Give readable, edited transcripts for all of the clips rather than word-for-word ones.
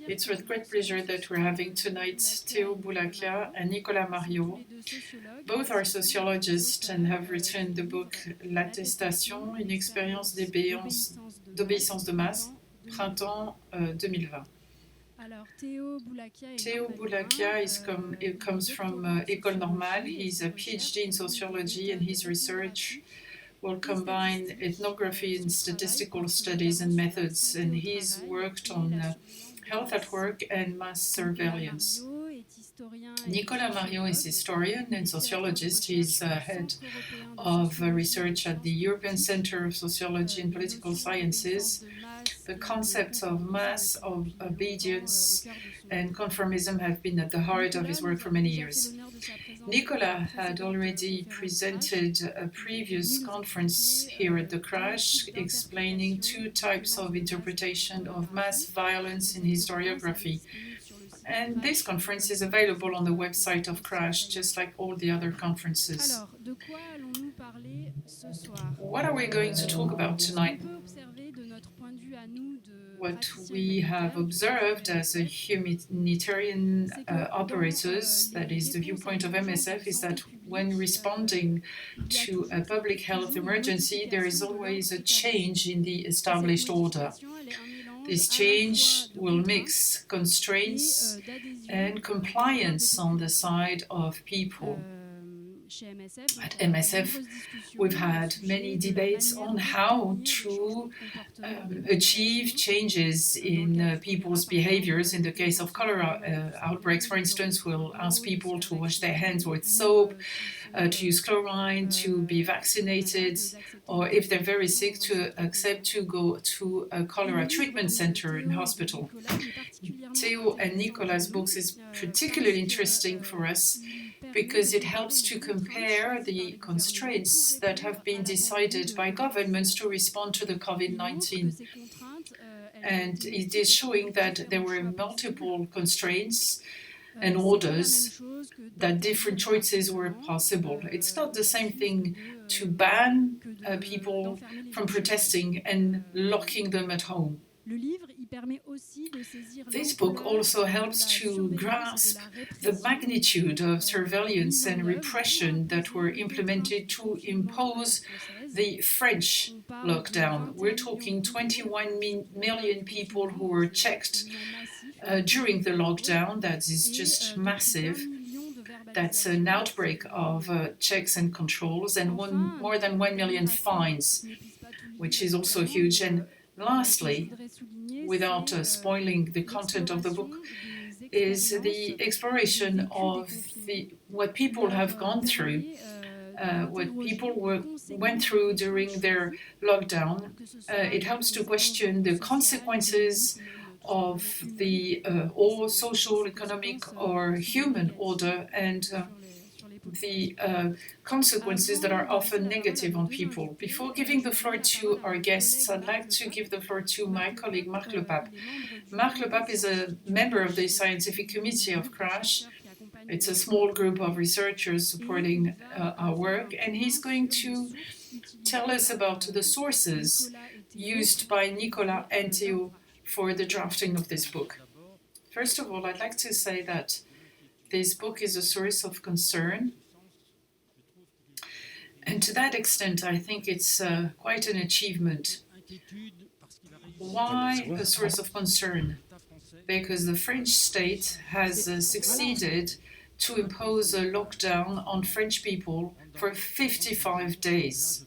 It's with great pleasure that we're having tonight Théo Boulakia and Nicolas Mariot. Both are sociologists and have written the book L'Attestation, une expérience d'obéissance de masse, printemps 2020. Théo Boulakia comes from École Normale. He's a PhD in sociology, and his research will combine ethnography and statistical studies and methods. And he's worked on health at work and mass surveillance. Nicolas Mariot is historian and sociologist. He's head of research at the European Centre of Sociology and Political Sciences. The concepts of mass, of obedience, and conformism have been at the heart of his work for many years. Nicolas had already presented a previous conference here at the Crash explaining two types of interpretation of mass violence in historiography. And this conference is available on the website of Crash, just like all the other conferences. What are we going to talk about tonight? What we have observed as a humanitarian operators, that is the viewpoint of MSF, is that when responding to a public health emergency, there is always a change in the established order. This change will mix constraints and compliance on the side of people. At MSF, we've had many debates on how to achieve changes in people's behaviors. In the case of cholera outbreaks, for instance, we'll ask people to wash their hands with soap, to use chlorine, to be vaccinated, or if they're very sick, to accept to go to a cholera treatment center in hospital. Théo and Nicolas' books is particularly interesting for us because it helps to compare the constraints that have been decided by governments to respond to the COVID-19. And it is showing that there were multiple constraints and orders, that different choices were possible. It's not the same thing to ban people from protesting and locking them at home. This book also helps to grasp the magnitude of surveillance and repression that were implemented to impose the French lockdown. We're talking 21 million people who were checked during the lockdown. That is just massive. That's an outbreak of checks and controls, and more than 1 million fines, which is also huge. And lastly, without spoiling the content of the book, is the exploration of what people have gone through, what people went through during their lockdown. It helps to question the consequences of the or social, economic, or human order, and the consequences that are often negative on people. Before giving the floor to our guests, I'd like to give the floor to my colleague Marc Le Pape. Marc Le Pape is a member of the scientific committee of Crash. It's a small group of researchers supporting our work, and he's going to tell us about the sources used by Nicolas and Théo for the drafting of this book. First of all, I'd like to say that this book is a source of concern. And to that extent, I think it's quite an achievement. Why a source of concern? Because the French state has succeeded to impose a lockdown on French people for 55 days.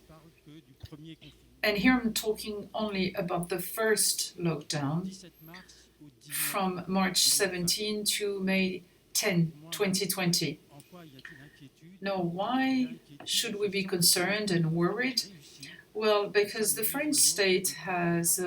And here I'm talking only about the first lockdown from March 17 to May 10, 2020. Now, why should we be concerned and worried? Well, because the French state has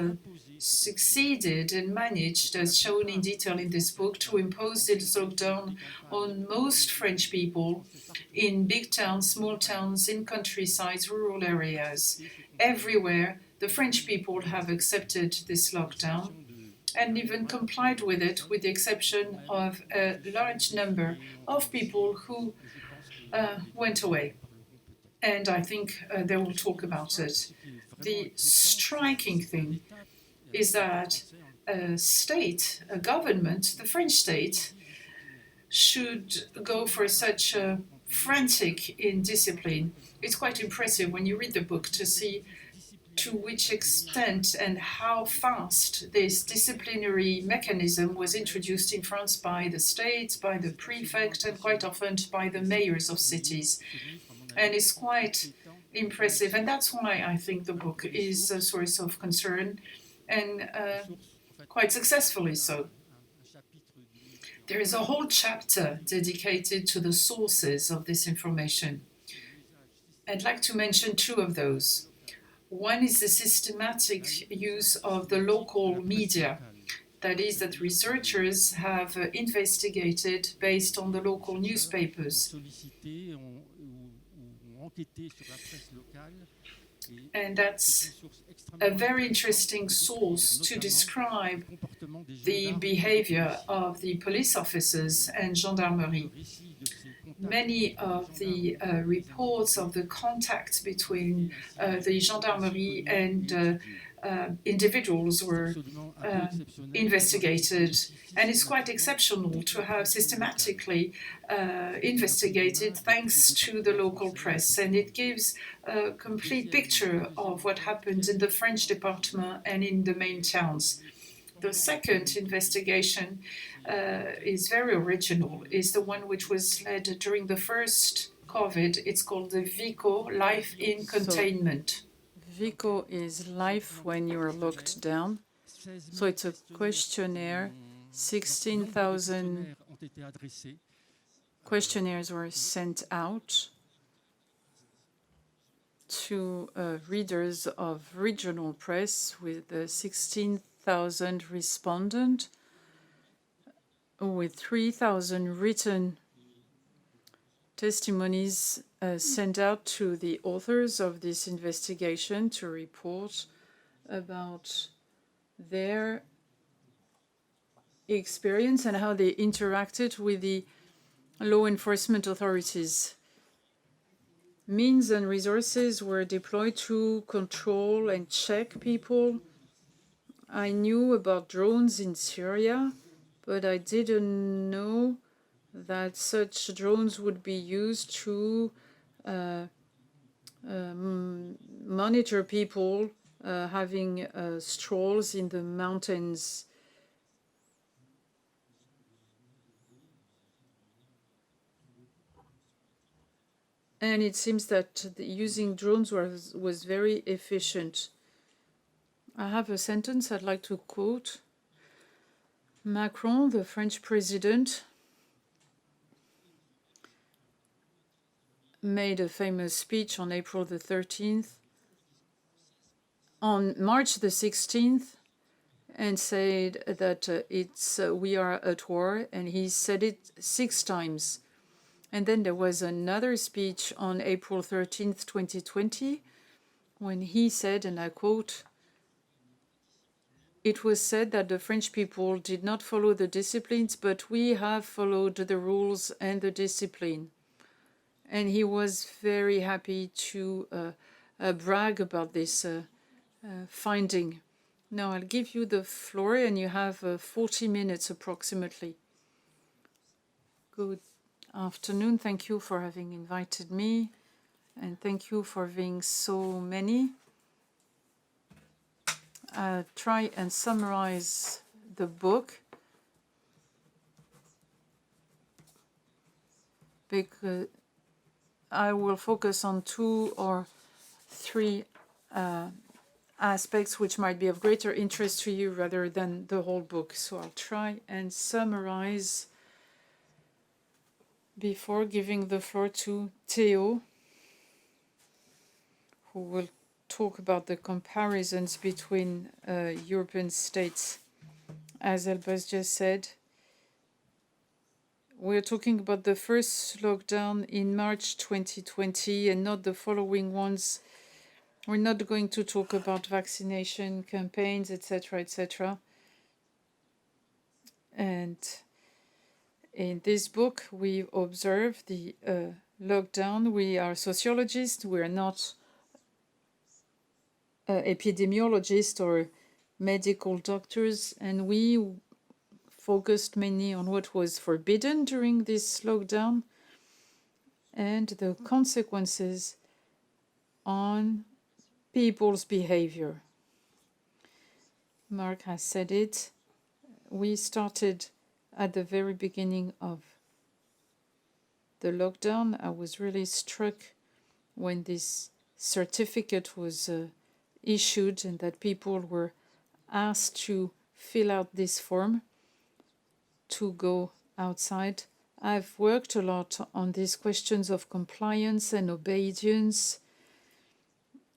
succeeded and managed, as shown in detail in this book, to impose this lockdown on most French people in big towns, small towns, in countrysides, rural areas. Everywhere, the French people have accepted this lockdown and even complied with it, with the exception of a large number of people who went away. And I think they will talk about it. The striking thing is that a state, a government, the French state, should go for such a frantic indiscipline. It's quite impressive when you read the book to see to which extent and how fast this disciplinary mechanism was introduced in France by the state, by the prefect, and quite often by the mayors of cities. And it's quite impressive. And that's why I think the book is a source of concern, and quite successfully so. There is a whole chapter dedicated to the sources of this information. I'd like to mention two of those. One is the systematic use of the local media. That is, that researchers have investigated based on the local newspapers. And that's a very interesting source to describe the behavior of the police officers and gendarmerie. Many of the reports of the contacts between the gendarmerie and individuals were investigated, and it's quite exceptional to have systematically investigated thanks to the local press, and it gives a complete picture of what happened in the French department and in the main towns. The second investigation is very original, is the one which was led during the first COVID. It's called the VICO, Life in Containment. VICO is life when you're locked down. So it's a questionnaire. 16,000 questionnaires were sent out to readers of regional press with 16,000 respondents, with 3,000 written testimonies sent out to the authors of this investigation to report about their experience and how they interacted with the law enforcement authorities. Means and resources were deployed to control and check people. I knew about drones in Syria, but I didn't know that such drones would be used to monitor people having strolls in the mountains. And it seems that using drones was very efficient. I have a sentence I'd like to quote. Macron, the French president, made a famous speech on April the 13th, on March the 16th, and said that we are at war, and he said it 6 times. And then there was another speech on April 13th, 2020, when he said, and I quote, "It was said that the French people did not follow the disciplines, but we have followed the rules and the discipline." And he was very happy to brag about this finding. Now I'll give you the floor, and you have 40 minutes approximately. Good afternoon. Thank you for having invited me, and thank you for being so many. I'll try and summarize the book, because I will focus on 2 or 3 aspects which might be of greater interest to you rather than the whole book. So I'll try and summarize before giving the floor to Théo, who will talk about the comparisons between European states. As Elba just said, we're talking about the first lockdown in March 2020 and not the following ones. We're not going to talk about vaccination campaigns, etc., etc. And in this book, we observe the lockdown. We are sociologists. We are not epidemiologists or medical doctors, and we focused mainly on what was forbidden during this lockdown and the consequences on people's behavior. Marc has said it. We started at the very beginning of the lockdown. I was really struck when this certificate was issued and that people were asked to fill out this form to go outside. I've worked a lot on these questions of compliance and obedience,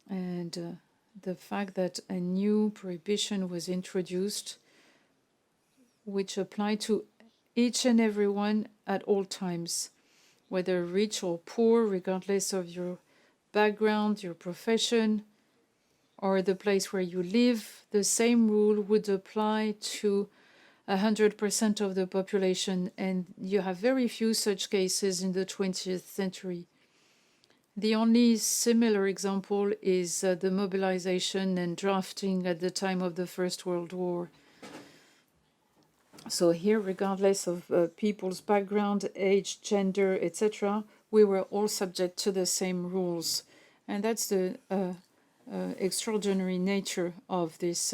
and the fact that a new prohibition was introduced which applied to each and everyone at all times, whether rich or poor, regardless of your background, your profession, or the place where you live. The same rule would apply to 100% of the population, and you have very few such cases in the 20th century. The only similar example is the mobilization and drafting at the time of the First World War. So here, regardless of people's background, age, gender, etc., we were all subject to the same rules. And that's the extraordinary nature of this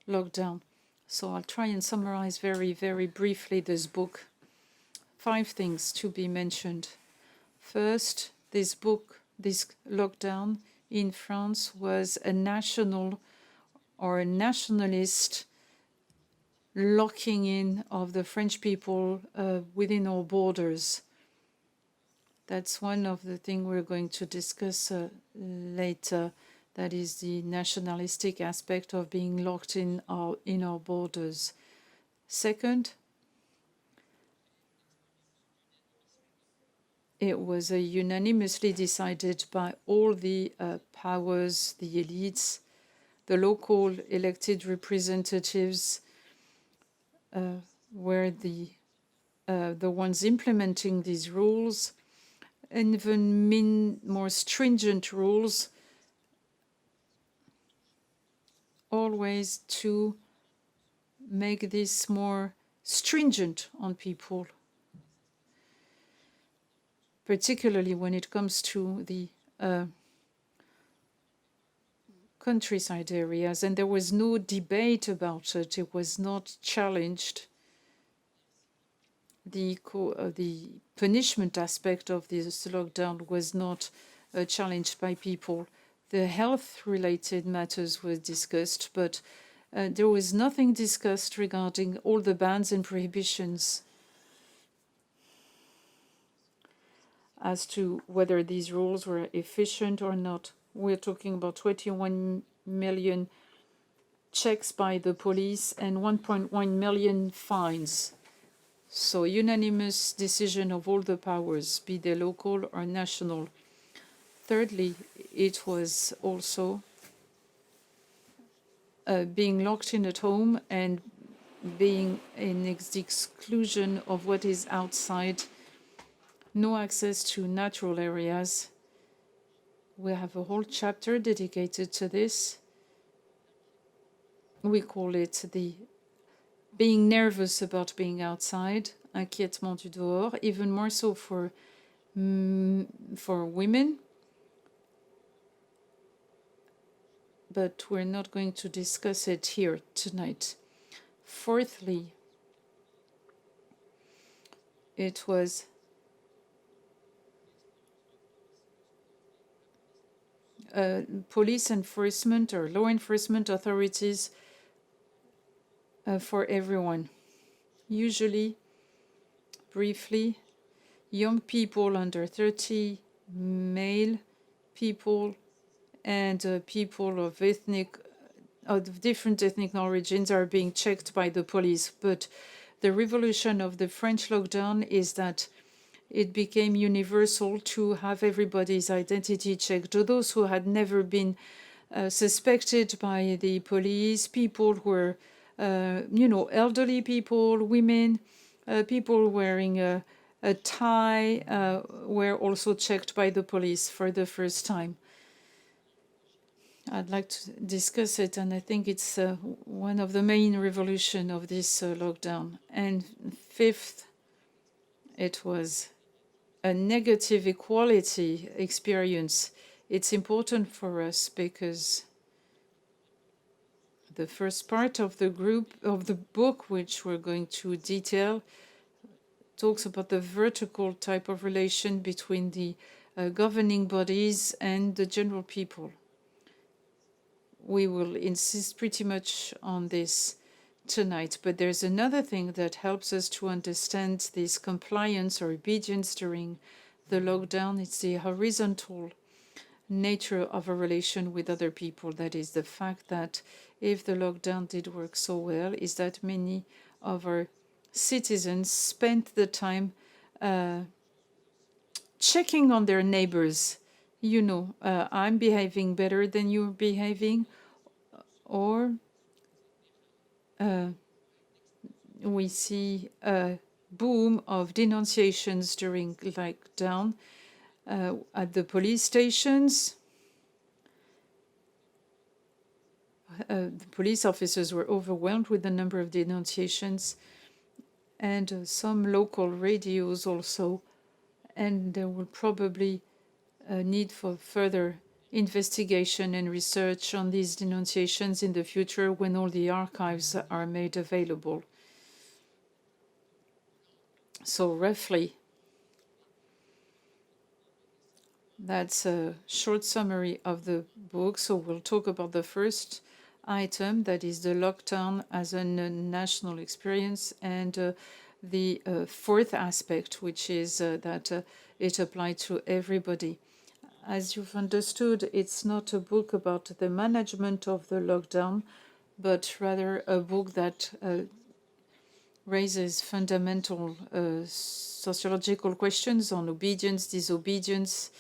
lockdown. So I'll try and summarize very, very briefly this book. 5 things to be mentioned. First, this lockdown in France was a national or a nationalist locking in of the French people within our borders. That's one of the things we're going to discuss later. That is the nationalistic aspect of being locked in our borders. Second, it was unanimously decided by all the powers, the elites, the local elected representatives, were the ones implementing these rules, and even more stringent rules, always to make this more stringent on people, particularly when it comes to the countryside areas. And there was no debate about it. It was not challenged. The punishment aspect of this lockdown was not challenged by people. The health-related matters were discussed, but there was nothing discussed regarding all the bans and prohibitions as to whether these rules were efficient or not. We're talking about 21 million checks by the police and 1.1 million fines. So unanimous decision of all the powers, be they local or national. Thirdly, it was also being locked in at home and being in the exclusion of what is outside, no access to natural areas. We have a whole chapter dedicated to this. We call it the being nervous about being outside, inquiètement du dehors, even more so for women. But we're not going to discuss it here tonight. Fourthly, it was police enforcement or law enforcement authorities for everyone. Usually, briefly, young people under 30, male people, and people of different ethnic origins are being checked by the police. But the revolution of the French lockdown is that it became universal to have everybody's identity checked. Those who had never been suspected by the police, people who were, elderly people, women, people wearing a tie, were also checked by the police for the first time. I'd like to discuss it, and I think it's one of the main revolution of this lockdown. And fifth, it was a negative equality experience. It's important for us because the first part of the book, which we're going to detail, talks about the vertical type of relation between the governing bodies and the general people. We will insist pretty much on this tonight, but there's another thing that helps us to understand this compliance or obedience during the lockdown. It's the horizontal nature of a relation with other people. That is the fact that if the lockdown did work so well, is that many of our citizens spent the time checking on their neighbors. I'm behaving better than you're behaving, or we see a boom of denunciations during lockdown at the police stations. The police officers were overwhelmed with the number of denunciations, and some local radios also. And there will probably a need for further investigation and research on these denunciations in the future when all the archives are made available. So roughly, that's a short summary of the book. So we'll talk about the first item, that is the lockdown as a national experience, and the fourth aspect, which is that it applied to everybody. As you've understood, it's not a book about the management of the lockdown, but rather a book that raises fundamental sociological questions on obedience, disobedience.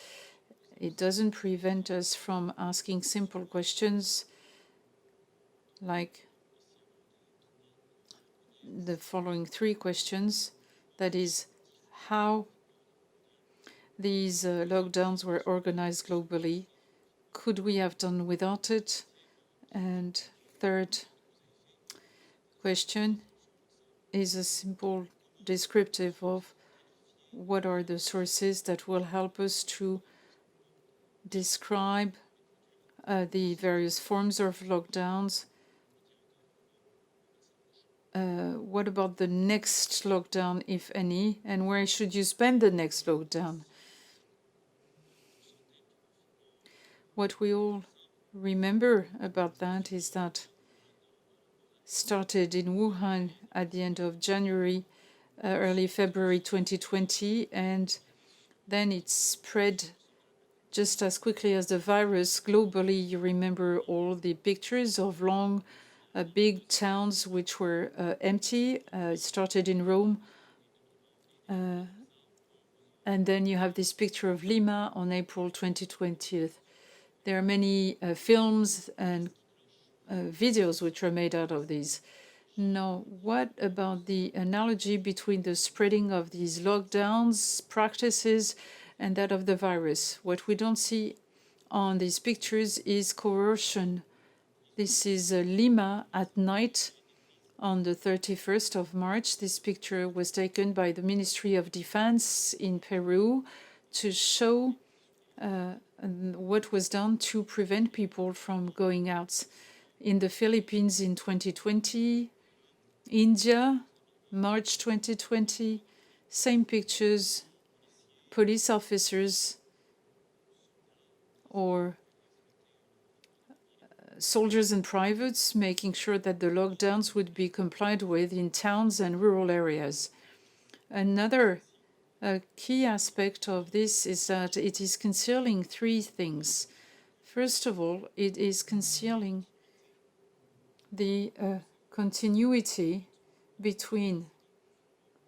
It doesn't prevent us from asking simple questions like the following three questions. That is, how these lockdowns were organized globally. Could we have done without it? And third question is a simple descriptive of what are the sources that will help us to describe the various forms of lockdowns. What about the next lockdown, if any, and where should you spend the next lockdown? What we all remember about that is that started in Wuhan at the end of January, early February 2020, and then it spread just as quickly as the virus globally. You remember all the pictures of long, big towns which were empty. It started in Rome. And then you have this picture of Lima on April 2020. There are many films and videos which are made out of these. Now, what about the analogy between the spreading of these lockdowns practices and that of the virus? What we don't see on these pictures is coercion. This is Lima at night on the 31st of March. This picture was taken by the Ministry of Defense in Peru to show what was done to prevent people from going out. In the Philippines in 2020, India, March 2020, same pictures, police officers or soldiers and privates making sure that the lockdowns would be complied with in towns and rural areas. Another key aspect of this is that it is concealing three things. First of all, it is concealing the continuity between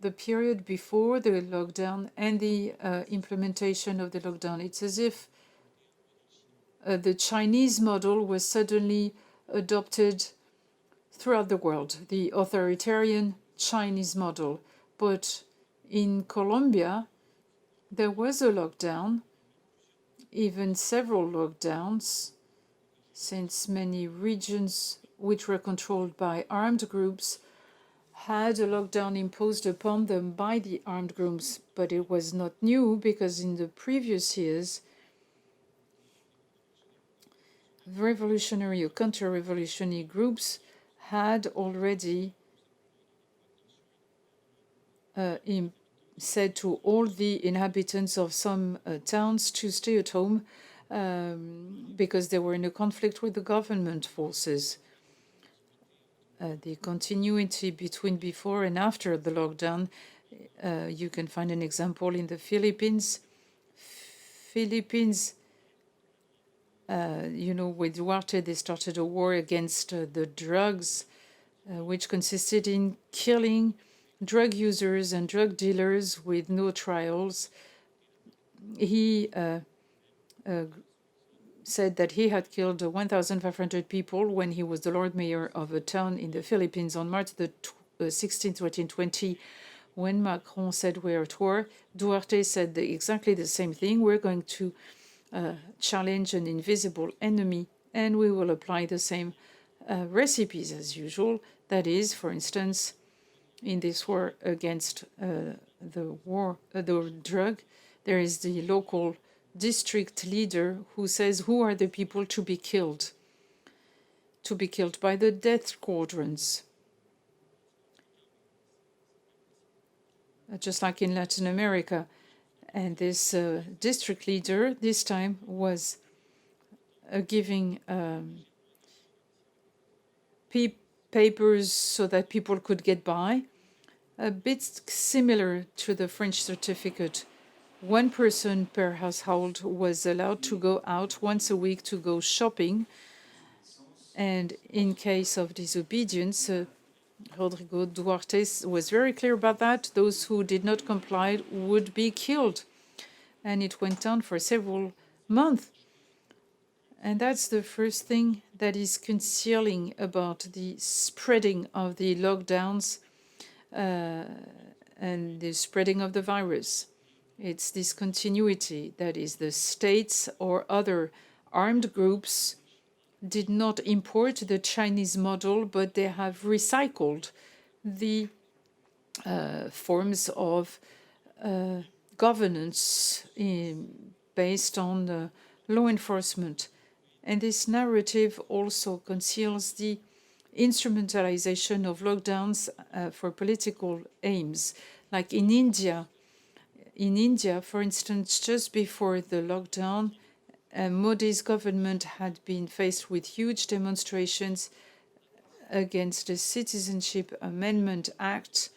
the period before the lockdown and the implementation of the lockdown. It's as if the Chinese model was suddenly adopted throughout the world, the authoritarian Chinese model. But in Colombia, there was a lockdown, even several lockdowns, since many regions which were controlled by armed groups had a lockdown imposed upon them by the armed groups. But it was not new, because in the previous years, revolutionary or counter-revolutionary groups had already said to all the inhabitants of some towns to stay at home because they were in a conflict with the government forces. The continuity between before and after the lockdown, you can find an example in the Philippines. With Duarte, they started a war against the drugs, which consisted in killing drug users and drug dealers with no trials. He said that he had killed 1,500 people when he was the Lord Mayor of a town in the Philippines on March the 16th, 2020. When Macron said we're at war, Duarte said exactly the same thing. We're going to challenge an invisible enemy, and we will apply the same recipes as usual. That is, for instance, in this war against the drug, there is the local district leader who says who are the people to be killed by the death squadrons. Just like in Latin America. And this district leader this time was giving papers so that people could get by, a bit similar to the French certificate. One person per household was allowed to go out once a week to go shopping. And in case of disobedience, Rodrigo Duarte was very clear about that. Those who did not comply would be killed. And it went on for several months. And that's the first thing that is concealing about the spreading of the lockdowns and the spreading of the virus. It's this continuity, that is, the states or other armed groups did not import the Chinese model, but they have recycled the forms of governance based on law enforcement. And this narrative also conceals the instrumentalization of lockdowns for political aims. Like in India, for instance, just before the lockdown, Modi's government had been faced with huge demonstrations against the Citizenship Amendment Act,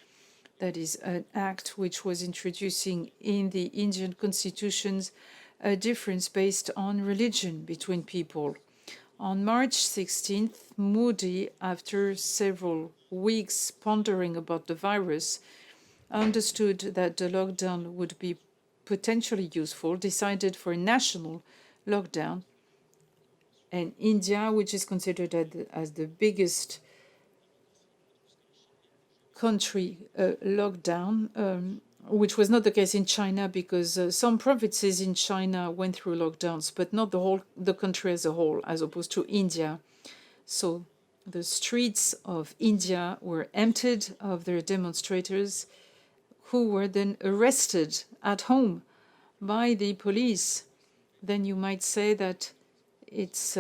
that is an act which was introducing in the Indian constitutions a difference based on religion between people. On March 16th, Modi, after several weeks pondering about the virus, understood that the lockdown would be potentially useful, decided for a national lockdown. And India, which is considered as the biggest country, lockdown, which was not the case in China, because some provinces in China went through lockdowns, but not the country as a whole, as opposed to India. So the streets of India were emptied of their demonstrators, who were then arrested at home by the police. Then you might say that it's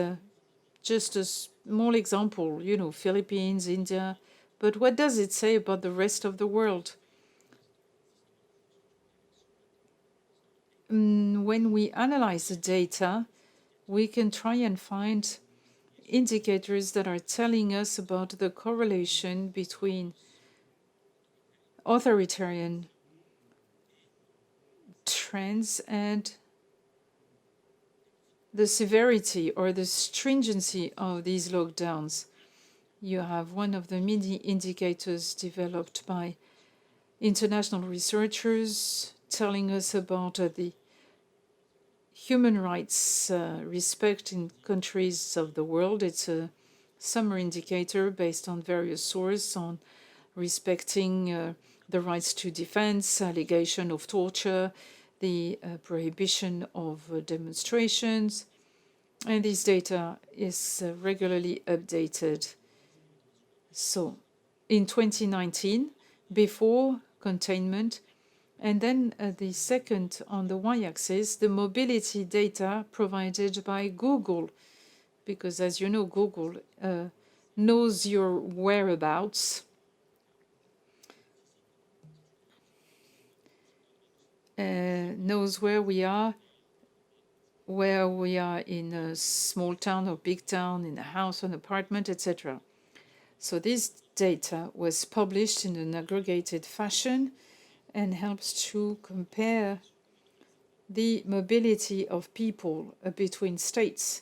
just a small example, Philippines, India. But what does it say about the rest of the world? When we analyze the data, we can try and find indicators that are telling us about the correlation between authoritarian trends and the severity or the stringency of these lockdowns. You have one of the many indicators developed by international researchers telling us about the human rights respect in countries of the world. It's a summer indicator based on various sources on respecting the rights to defense, allegation of torture, the prohibition of demonstrations, And this data is regularly updated. So in 2019, before containment, and then the second on the y-axis, the mobility data provided by Google, because as you know, Google knows your whereabouts. Knows where we are in a small town or big town, in a house, an apartment, etc. So this data was published in an aggregated fashion and helps to compare the mobility of people between states.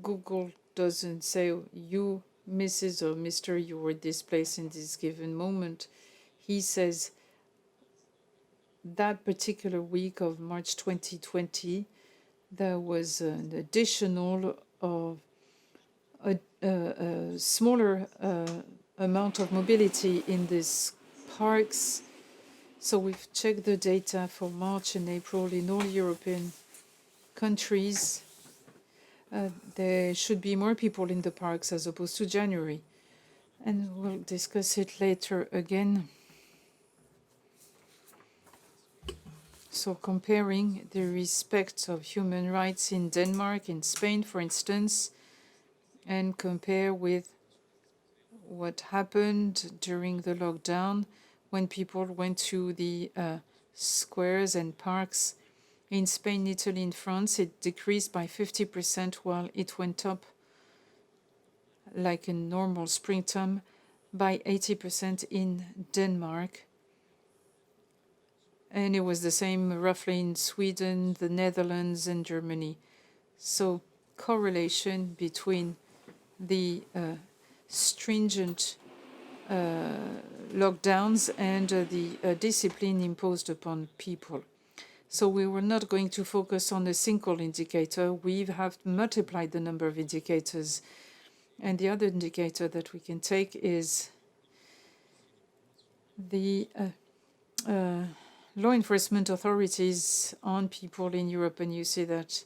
Google doesn't say, you, Mrs. or Mr., you were displaced in this given moment. He says, that particular week of March 2020, there was an additional a smaller amount of mobility in these parks. So we've checked the data for March and April in all European countries. There should be more people in the parks as opposed to January. And we'll discuss it later again. So comparing the respect of human rights in Denmark, in Spain, for instance, and compare with what happened during the lockdown when people went to the squares and parks. In Spain, Italy, and France, it decreased by 50%, while it went up, like in normal springtime, by 80% in Denmark. And it was the same roughly in Sweden, the Netherlands, and Germany. So correlation between the stringent lockdowns and the discipline imposed upon people. So we were not going to focus on a single indicator. We have multiplied the number of indicators. And the other indicator that we can take is the law enforcement authorities on people in Europe. And you see that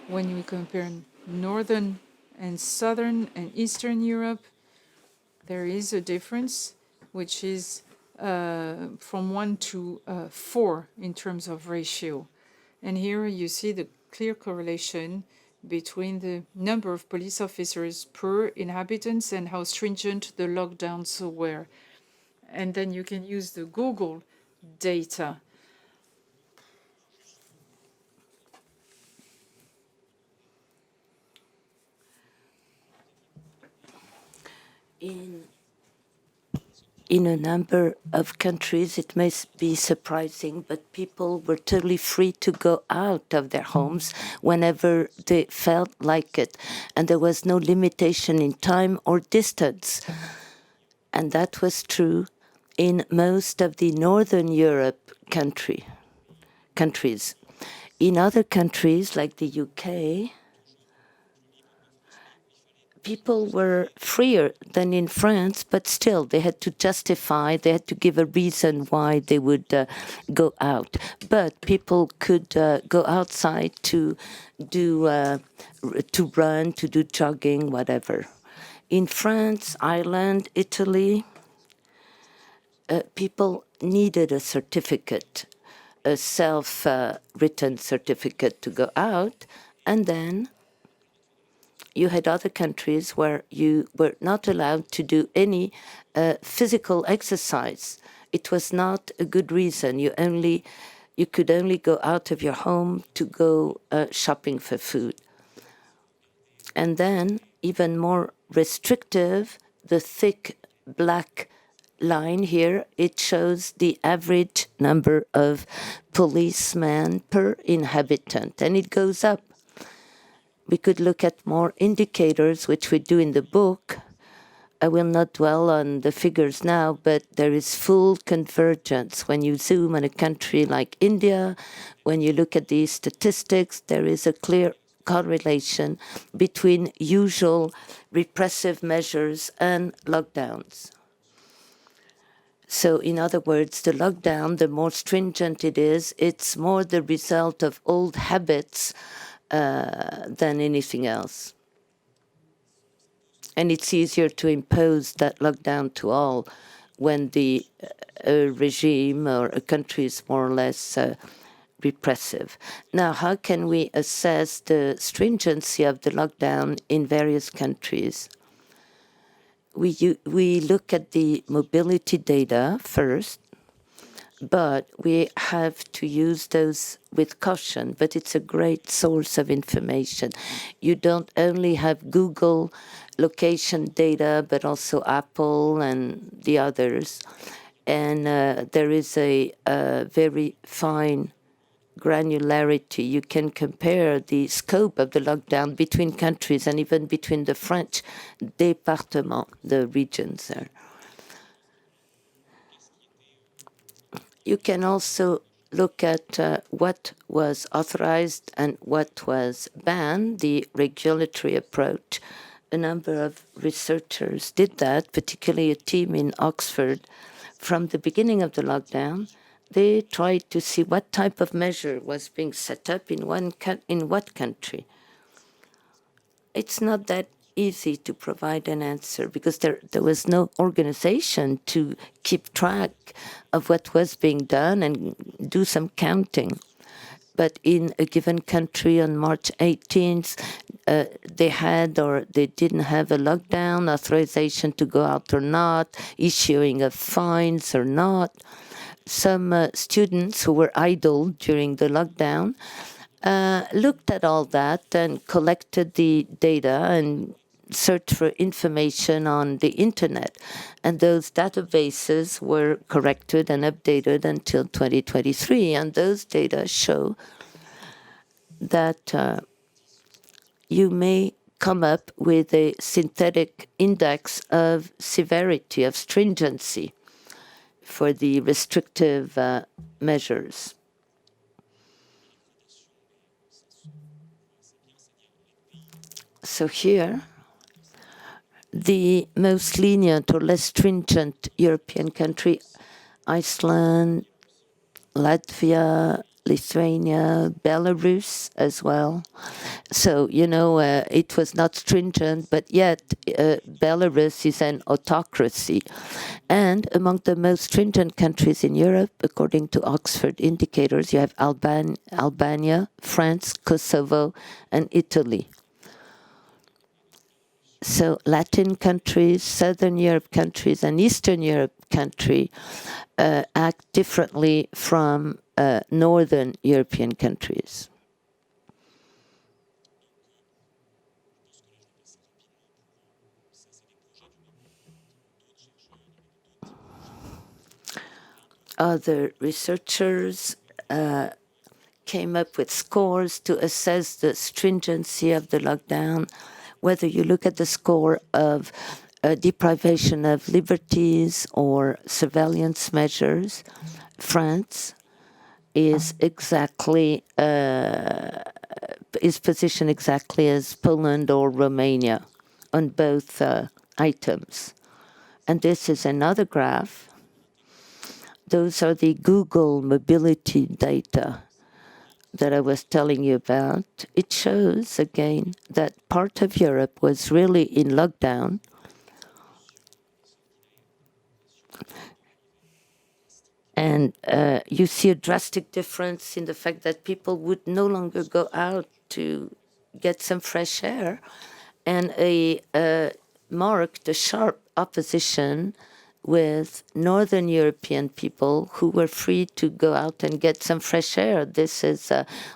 when we compare Northern and Southern and Eastern Europe, there is a difference, which is from 1 to 4 in terms of ratio. And here you see the clear correlation between the number of police officers per inhabitants and how stringent the lockdowns were. And then you can use the Google data. In a number of countries, it may be surprising, but people were totally free to go out of their homes whenever they felt like it. And there was no limitation in time or distance. And that was true in most of the Northern Europe countries. In other countries, like the UK, people were freer than in France, but still they had to justify, they had to give a reason why they would go out. But people could go outside to run, to do jogging, whatever. In France, Ireland, Italy, people needed a certificate, a self-written certificate to go out, and then you had other countries where you were not allowed to do any physical exercise. It was not a good reason. You could only go out of your home to go shopping for food. And then, even more restrictive, the thick black line here, it shows the average number of policemen per inhabitant, and it goes up. We could look at more indicators, which we do in the book. I will not dwell on the figures now, but there is full convergence. When you zoom on a country like India, when you look at these statistics, there is a clear correlation between usual repressive measures and lockdowns. So in other words, the lockdown, the more stringent it is, it's more the result of old habits than anything else. And it's easier to impose that lockdown to all when the regime or a country is more or less repressive. Now, how can we assess the stringency of the lockdown in various countries? We look at the mobility data first, but we have to use those with caution. But it's a great source of information. You don't only have Google location data, but also Apple and the others. And there is a very fine granularity. You can compare the scope of the lockdown between countries and even between the French départements, the regions there. You can also look at what was authorized and what was banned, the regulatory approach. A number of researchers did that, particularly a team in Oxford. From the beginning of the lockdown, they tried to see what type of measure was being set up in what country. It's not that easy to provide an answer because there was no organization to keep track of what was being done and do some counting. But in a given country on March 18th, they had or they didn't have a lockdown, authorization to go out or not, issuing of fines or not. Some students who were idle during the lockdown looked at all that and collected the data and searched for information on the internet. And those databases were corrected and updated until 2023. And those data show that you may come up with a synthetic index of severity, of stringency for the restrictive measures. So here, the most lenient or less stringent European country, Iceland, Latvia, Lithuania, Belarus as well. So, it was not stringent, but yet Belarus is an autocracy. And among the most stringent countries in Europe, according to Oxford indicators, you have Albania, France, Kosovo, and Italy. So Latin countries, Southern Europe countries, and Eastern Europe countries act differently from Northern European countries. Other researchers came up with scores to assess the stringency of the lockdown. Whether you look at the score of deprivation of liberties or surveillance measures, France is exactly is positioned exactly as Poland or Romania on both items. And this is another graph. Those are the Google mobility data that I was telling you about. It shows, again, that part of Europe was really in lockdown. And you see a drastic difference in the fact that people would no longer go out to get some fresh air, and marked a sharp opposition with Northern European people who were free to go out and get some fresh air. This is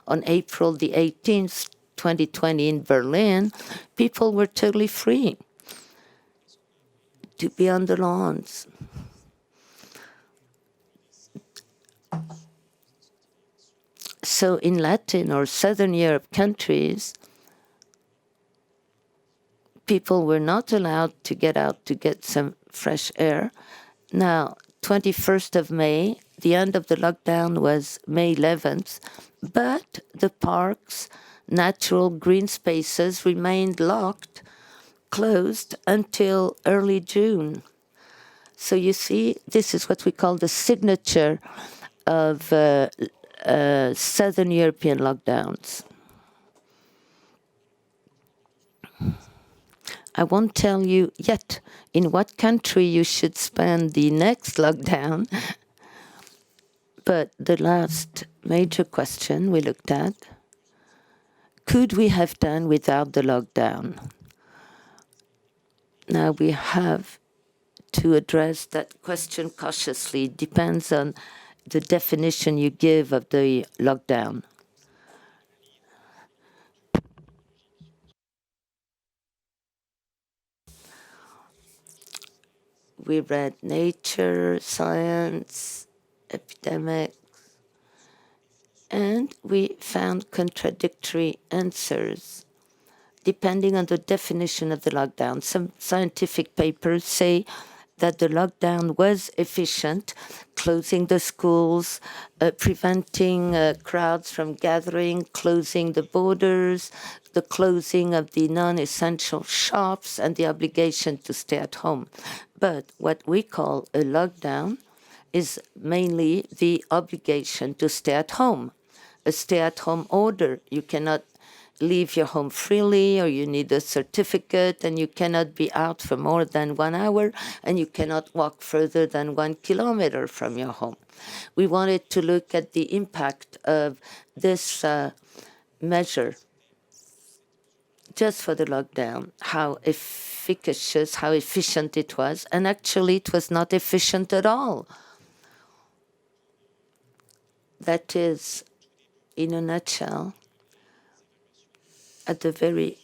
on April the 18th, 2020 in Berlin. People were totally free to be on the lawns. So in Latin or Southern Europe countries, people were not allowed to get out to get some fresh air. Now, 21st of May, the end of the lockdown was May 11th, but the parks, natural green spaces remained closed until early June. So you see, this is what we call the signature of Southern European lockdowns. I won't tell you yet in what country you should spend the next lockdown, but the last major question we looked at, could we have done without the lockdown? Now we have to address that question cautiously. It depends on the definition you give of the lockdown. We read Nature, Science, Epidemics, and we found contradictory answers depending on the definition of the lockdown. Some scientific papers say that the lockdown was efficient, closing the schools, preventing crowds from gathering, closing the borders, the closing of the non-essential shops, and the obligation to stay at home. But what we call a lockdown is mainly the obligation to stay at home, a stay-at-home order. You cannot leave your home freely, or you need a certificate, and you cannot be out for more than 1 hour, and you cannot walk further than 1 kilometer from your home. We wanted to look at the impact of this measure just for the lockdown, how efficacious, how efficient it was, and actually it was not efficient at all. That is, in a nutshell, at the very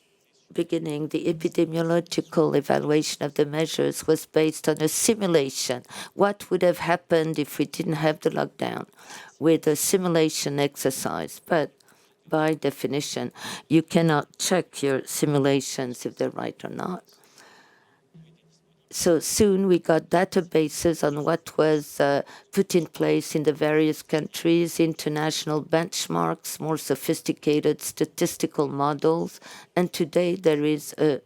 beginning, the epidemiological evaluation of the measures was based on a simulation. What would have happened if we didn't have the lockdown, with a simulation exercise? But by definition, you cannot check your simulations if they're right or not. So soon we got databases on what was put in place in the various countries, international benchmarks, more sophisticated statistical models, and today there is a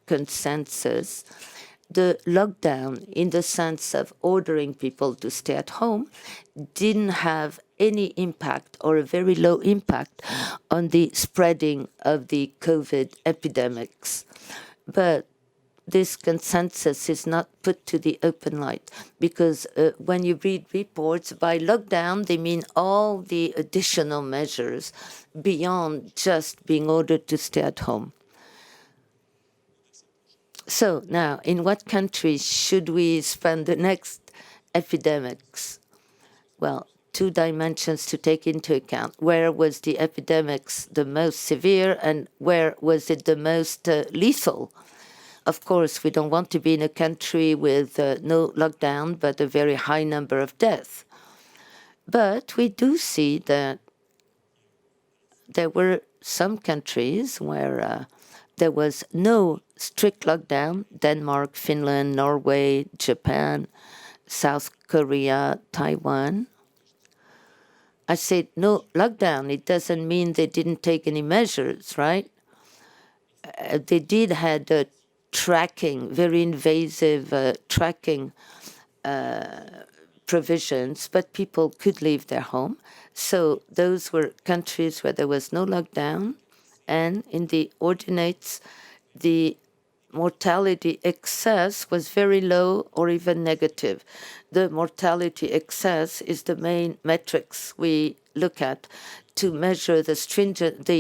consensus. The lockdown, in the sense of ordering people to stay at home, didn't have any impact, or a very low impact, on the spreading of the COVID epidemics. But this consensus is not put to the open light, because when you read reports, by lockdown, they mean all the additional measures beyond just being ordered to stay at home. So now, in what countries should we spend the next epidemics? Well, two dimensions to take into account. Where was the epidemics the most severe, and where was it the most lethal? Of course, we don't want to be in a country with no lockdown, but a very high number of deaths. But we do see that there were some countries where there was no strict lockdown: Denmark, Finland, Norway, Japan, South Korea, Taiwan. I said no lockdown. It doesn't mean they didn't take any measures, right? They did had tracking, very invasive tracking provisions, but people could leave their home. So those were countries where there was no lockdown, and in the ordinates, the mortality excess was very low or even negative. The mortality excess is the main metrics we look at to measure the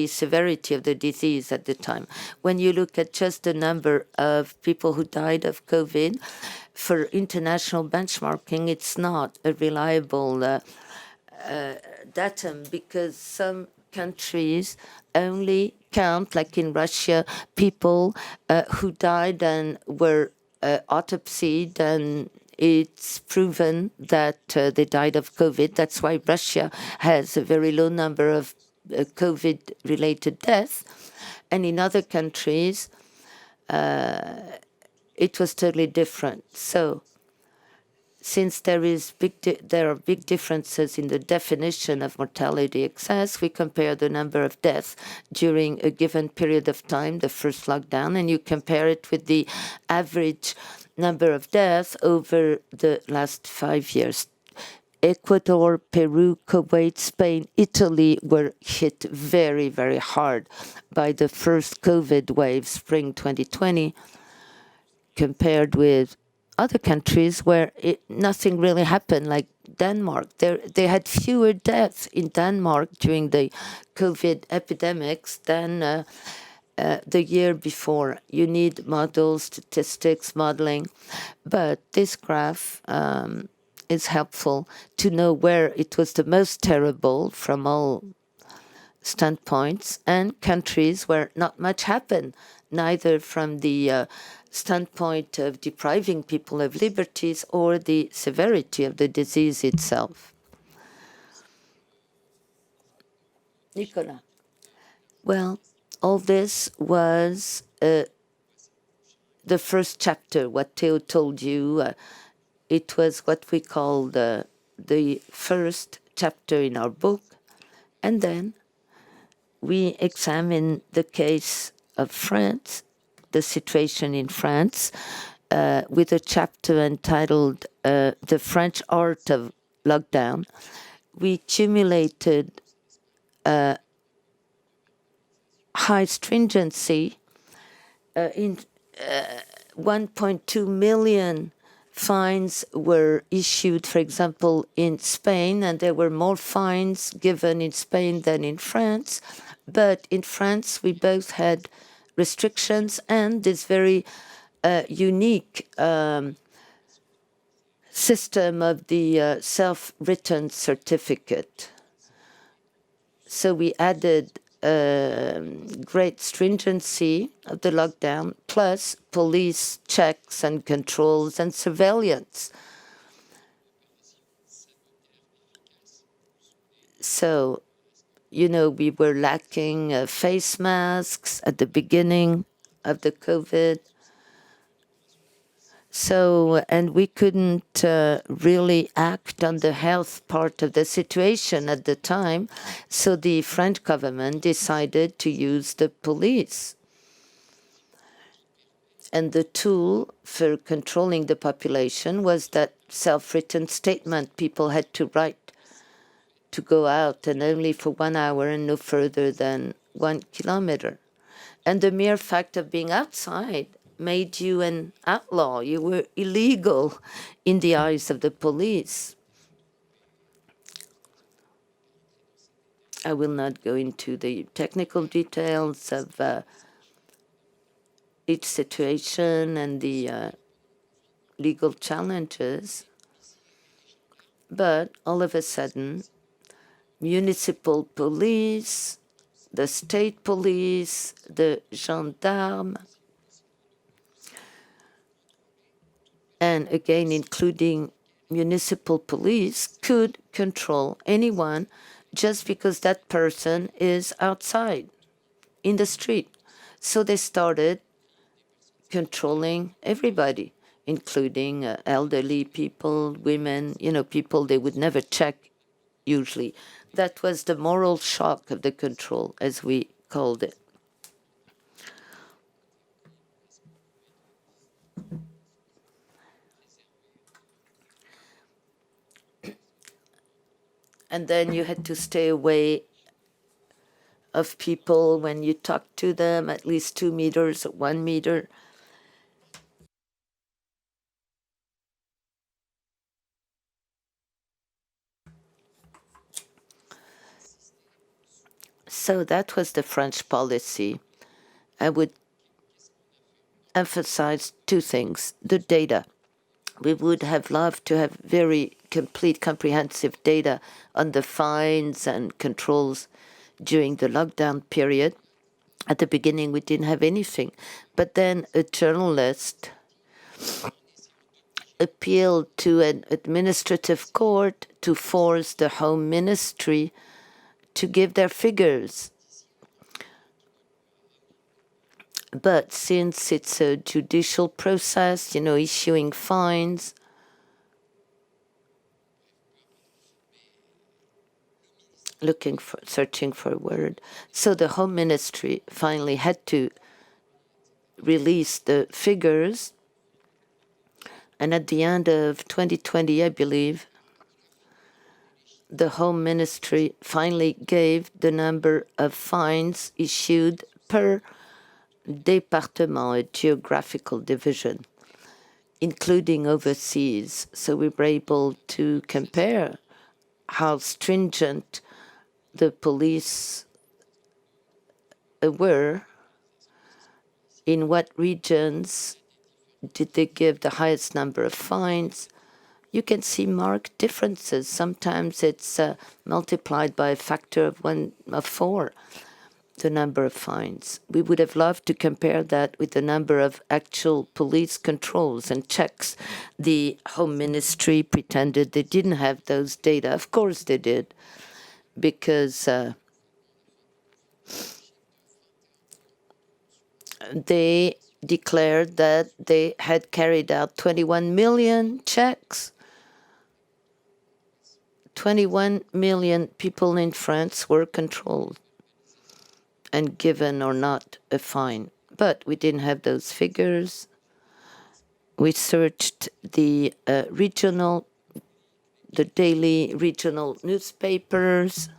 severity of the disease at the time. When you look at just the number of people who died of COVID, for international benchmarking, it's not a reliable datum, because some countries only count, like in Russia, people who died and were autopsied, and it's proven that they died of COVID. That's why Russia has a very low number of COVID-related deaths. And in other countries, it was totally different. So since there are big differences in the definition of mortality excess, we compare the number of deaths during a given period of time, the first lockdown, and you compare it with the average number of deaths over the last 5 years. Ecuador, Peru, Kuwait, Spain, Italy were hit very, very hard by the first COVID wave, spring 2020, compared with other countries where nothing really happened, like Denmark. They had fewer deaths in Denmark during the COVID epidemics than the year before. You need models, statistics, modeling, but this graph is helpful to know where it was the most terrible from all standpoints, and countries where not much happened, neither from the standpoint of depriving people of liberties or the severity of the disease itself. Nicolas. Well, all this was the first chapter, what Théo told you. It was what we call the first chapter in our book. And then we examine the case of France, the situation in France, with a chapter entitled The French Art of Lockdown. We accumulated high stringency in 1.2 million fines were issued, for example, in Spain, and there were more fines given in Spain than in France. But in France, we both had restrictions and this very unique system of the self-written certificate. So we added great stringency of the lockdown, plus police checks and controls and surveillance. So, we were lacking face masks at the beginning of the COVID. So, and we couldn't really act on the health part of the situation at the time. So the French government decided to use the police. And the tool for controlling the population was that self-written statement people had to write to go out, and only for 1 hour and no further than 1 kilometer. And the mere fact of being outside made you an outlaw. You were illegal in the eyes of the police. I will not go into the technical details of each situation and the legal challenges, but all of a sudden, municipal police, the state police, the gendarmes, and again, including municipal police, could control anyone just because that person is outside in the street. So they started controlling everybody, including elderly people, women, people they would never check usually. That was the moral shock of the control, as we called it. And then you had to stay away of people when you talked to them, at least 2 meters, 1 meter. So that was the French policy. I would emphasize 2 things. The data. We would have loved to have very complete, comprehensive data on the fines and controls during the lockdown period. At the beginning, we didn't have anything. But then a journalist appealed to an administrative court to force the Home Ministry to give their figures. But since it's a judicial process, issuing fines, searching for a word. So the Home Ministry finally had to release the figures. And at the end of 2020, I believe, the Home Ministry finally gave the number of fines issued per département, a geographical division, including overseas. So we were able to compare how stringent the police were, in what regions did they give the highest number of fines. You can see marked differences. Sometimes it's multiplied by a factor of 4, the number of fines. We would have loved to compare that with the number of actual police controls and checks. The Home Ministry pretended they didn't have those data. Of course they did, because they declared that they had carried out 21 million checks. 21 million people in France were controlled and given or not a fine. But we didn't have those figures. We searched the daily regional newspapers,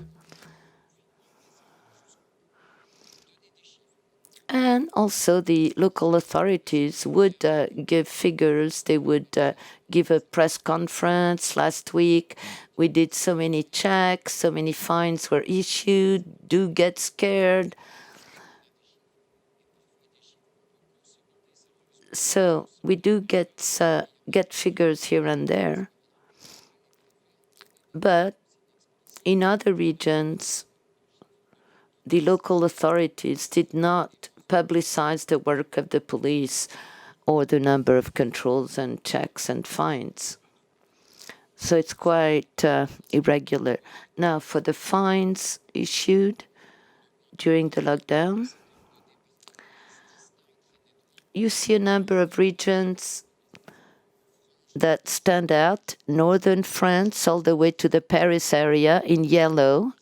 and also the local authorities would give figures. They would give a press conference last week. We did so many checks, so many fines were issued. Do get scared. So we do get figures here and there. But in other regions, the local authorities did not publicize the work of the police or the number of controls and checks and fines. So it's quite irregular. Now, for the fines issued during the lockdown, you see a number of regions that stand out. Northern France, all the way to the Paris area in yellow.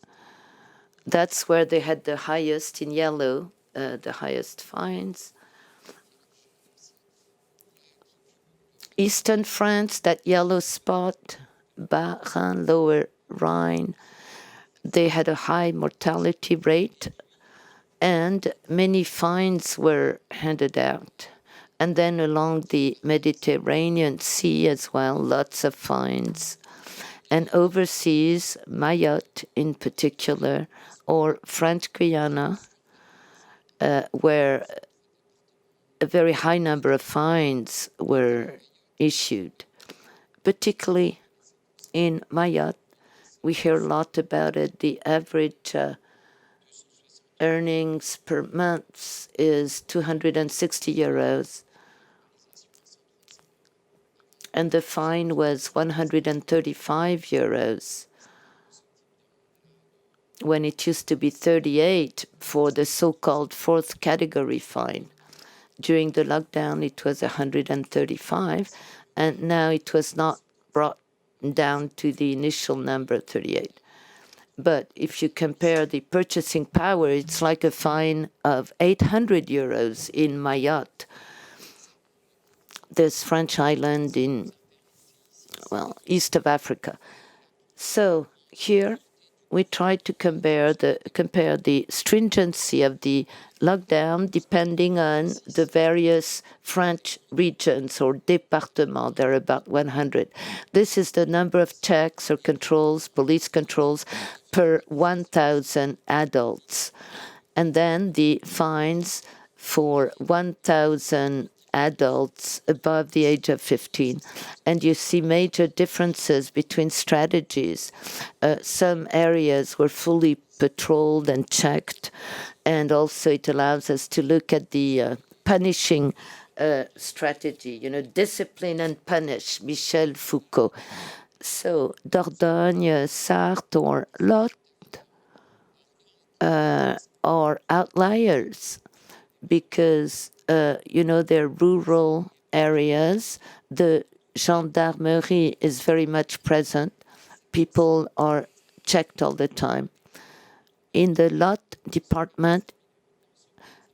That's where they had the highest, in yellow, the highest fines. Eastern France, that yellow spot, Bas-Rhin, Lower Rhine, they had a high mortality rate, and many fines were handed out. And then along the Mediterranean Sea as well, lots of fines. And overseas, Mariot in particular, or French Guiana, where a very high number of fines were issued. Particularly in Mariot, we hear a lot about it. The average earnings per month is 260 euros. And the fine was 135 euros, when it used to be 38 for the so-called fourth category fine. During the lockdown, it was 135, and now it was not brought down to the initial number, 38. But if you compare the purchasing power, it's like a fine of 800 euros in Mariot, this French island in, well, east of Africa. So here we try to compare the stringency of the lockdown depending on the various French regions or départements. There are about 100. This is the number of checks or controls, police controls, per 1,000 adults. And then the fines for 1,000 adults above the age of 15. And you see major differences between strategies. Some areas were fully patrolled and checked, and also it allows us to look at the punishing strategy, discipline and punish, Michel Foucault. So Dordogne, Sarthe, or Lot are outliers because they're rural areas. The gendarmerie is very much present. People are checked all the time. In the Lot department,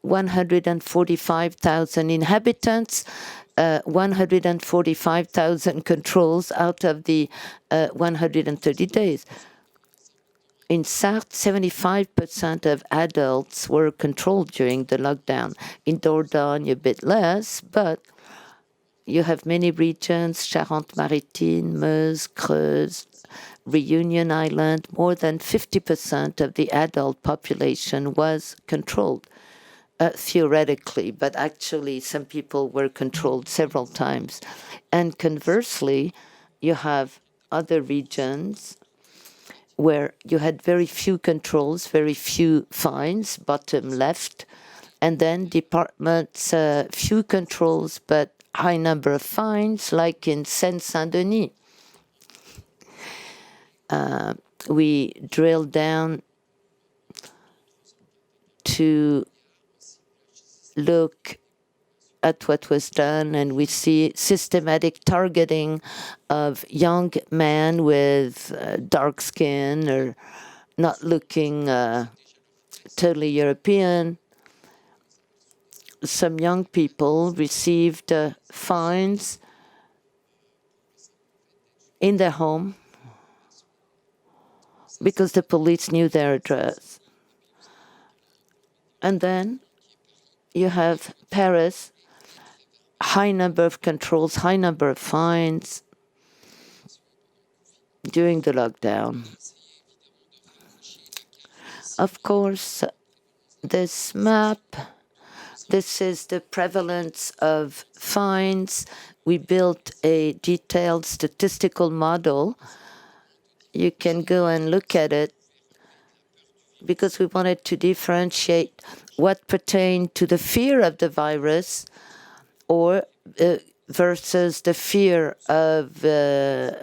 145,000 inhabitants, 145,000 controls out of the 130 days. In Sarthe, 75% of adults were controlled during the lockdown. In Dordogne, a bit less, but you have many regions, Charente-Maritime, Meuse, Creuse, Reunion Island. More than 50% of the adult population was controlled, theoretically, but actually some people were controlled several times. And conversely, you have other regions where you had very few controls, very few fines, bottom left, and then departments, few controls, but high number of fines, like in Seine-Saint-Denis. We drilled down to look at what was done, and we see systematic targeting of young men with dark skin or not looking totally European. Some young people received fines in their home because the police knew their address. And then you have Paris, high number of controls, high number of fines during the lockdown. Of course, this map, this is the prevalence of fines. We built a detailed statistical model. You can go and look at it because we wanted to differentiate what pertained to the fear of the virus or versus the fear of the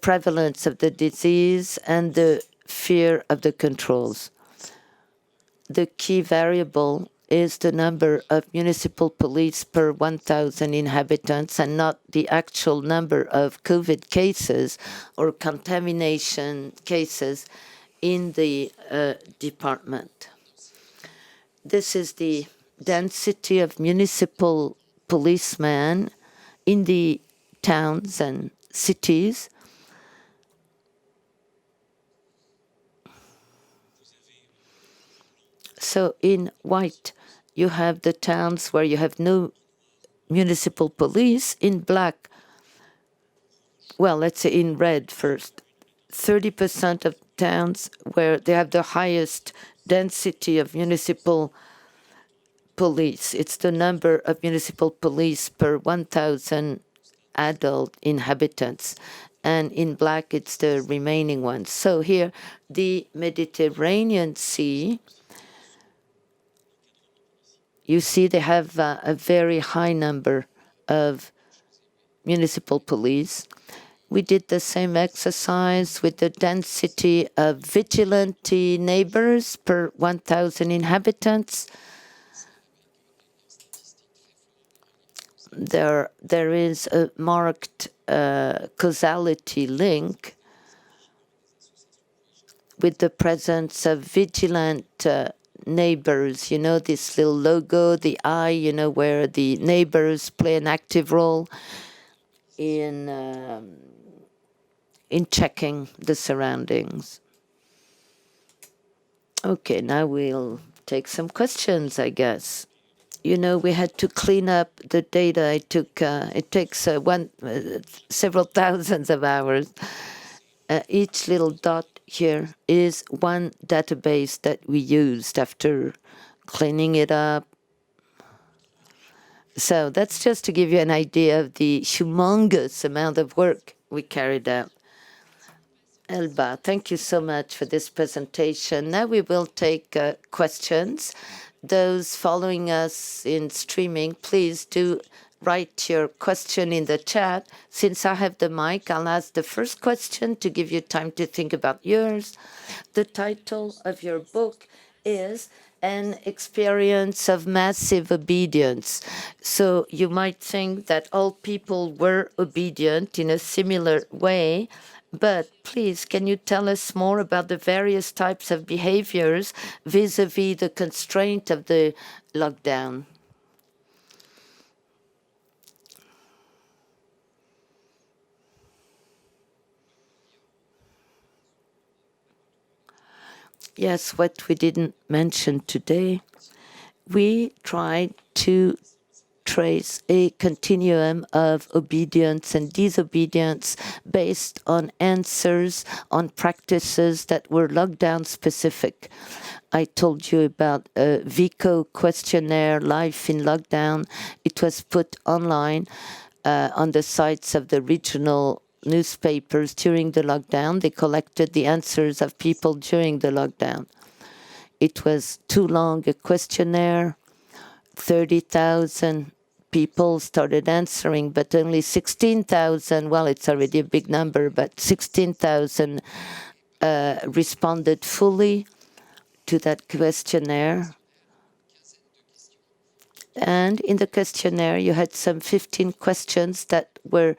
prevalence of the disease and the fear of the controls. The key variable is the number of municipal police per 1,000 inhabitants and not the actual number of COVID cases or contamination cases in the department. This is the density of municipal policemen in the towns and cities. So in white, you have the towns where you have no municipal police. In black, well, let's say in red first, 30% of towns where they have the highest density of municipal police. It's the number of municipal police per 1,000 adult inhabitants. And in black, it's the remaining ones. So here, the Mediterranean Sea, you see they have a very high number of municipal police. We did the same exercise with the density of vigilante neighbors per 1,000 inhabitants. There is a marked causality link with the presence of vigilant neighbors. You know, this little logo, the eye, you know, where the neighbors play an active role in checking the surroundings. Okay, now we'll take some questions, I guess. You know, we had to clean up the data. It takes several thousands of hours. Each little dot here is one database that we used after cleaning it up. So that's just to give you an idea of the humongous amount of work we carried out. Elba, thank you so much for this presentation. Now we will take questions. Those following us in streaming, please do write your question in the chat. Since I have the mic, I'll ask the first question to give you time to think about yours. The title of your book is An Experience of Massive Obedience. So you might think that all people were obedient in a similar way, but please, can you tell us more about the various types of behaviors vis-à-vis the constraint of the lockdown? Yes, what we didn't mention today, we tried to trace a continuum of obedience and disobedience based on answers, on practices that were lockdown specific. I told you about a VICO questionnaire, Life in Lockdown. It was put online on the sites of the regional newspapers during the lockdown. They collected the answers of people during the lockdown. It was too long a questionnaire. 30,000 people started answering, but only 16,000, well, it's already a big number, but 16,000 responded fully to that questionnaire. And in the questionnaire, you had some 15 questions that were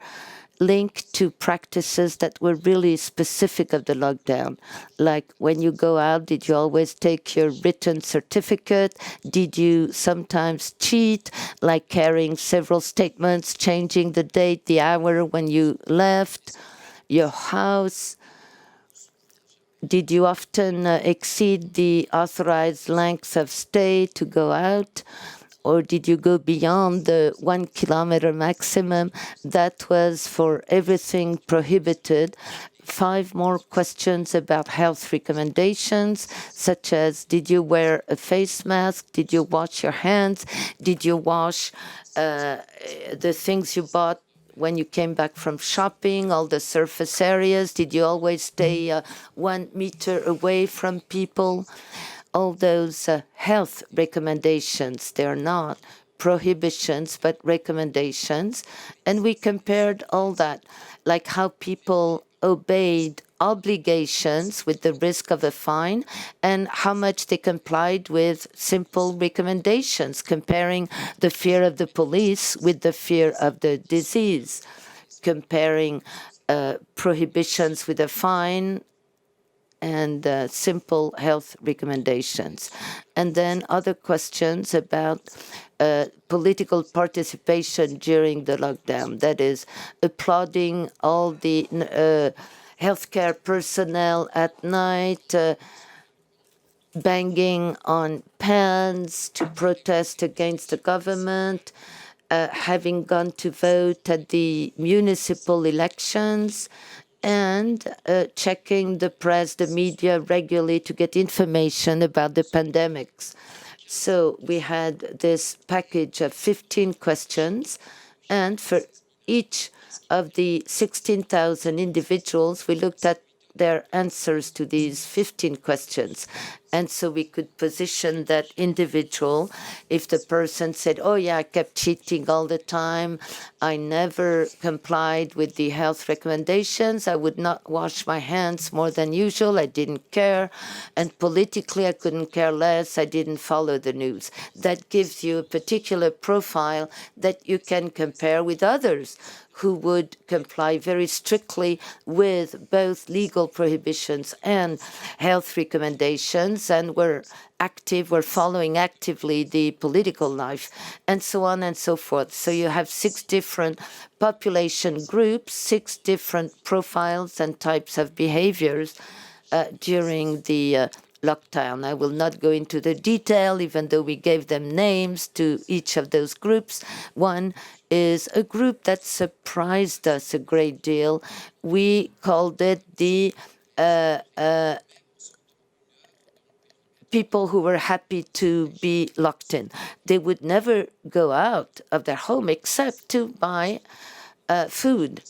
linked to practices that were really specific of the lockdown. Like when you go out, did you always take your written certificate? Did you sometimes cheat, like carrying several statements, changing the date, the hour when you left your house? Did you often exceed the authorized length of stay to go out? Or did you go beyond the 1 kilometer maximum? That was for everything prohibited. 5 more questions about health recommendations, such as, did you wear a face mask? Did you wash your hands? Did you wash the things you bought when you came back from shopping, all the surface areas? Did you always stay 1 meter away from people? All those health recommendations, they're not prohibitions, but recommendations. And we compared all that, like how people obeyed obligations with the risk of a fine and how much they complied with simple recommendations, comparing the fear of the police with the fear of the disease, comparing prohibitions with a fine and simple health recommendations. And then other questions about political participation during the lockdown, that is, applauding all the healthcare personnel at night, banging on pans to protest against the government, having gone to vote at the municipal elections, and checking the press, the media regularly to get information about the pandemics. So we had this package of 15 questions, and for each of the 16,000 individuals, we looked at their answers to these 15 questions. And so we could position that individual. If the person said, oh yeah, I kept cheating all the time, I never complied with the health recommendations, I would not wash my hands more than usual, I didn't care, and politically I couldn't care less, I didn't follow the news. That gives you a particular profile that you can compare with others who would comply very strictly with both legal prohibitions and health recommendations and were active, were following actively the political life, and so on and so forth. So you have 6 different population groups, 6 different profiles and types of behaviors during the lockdown. I will not go into the detail, even though we gave them names to each of those groups. One is a group that surprised us a great deal. We called it the people who were happy to be locked in. They would never go out of their home except to buy food,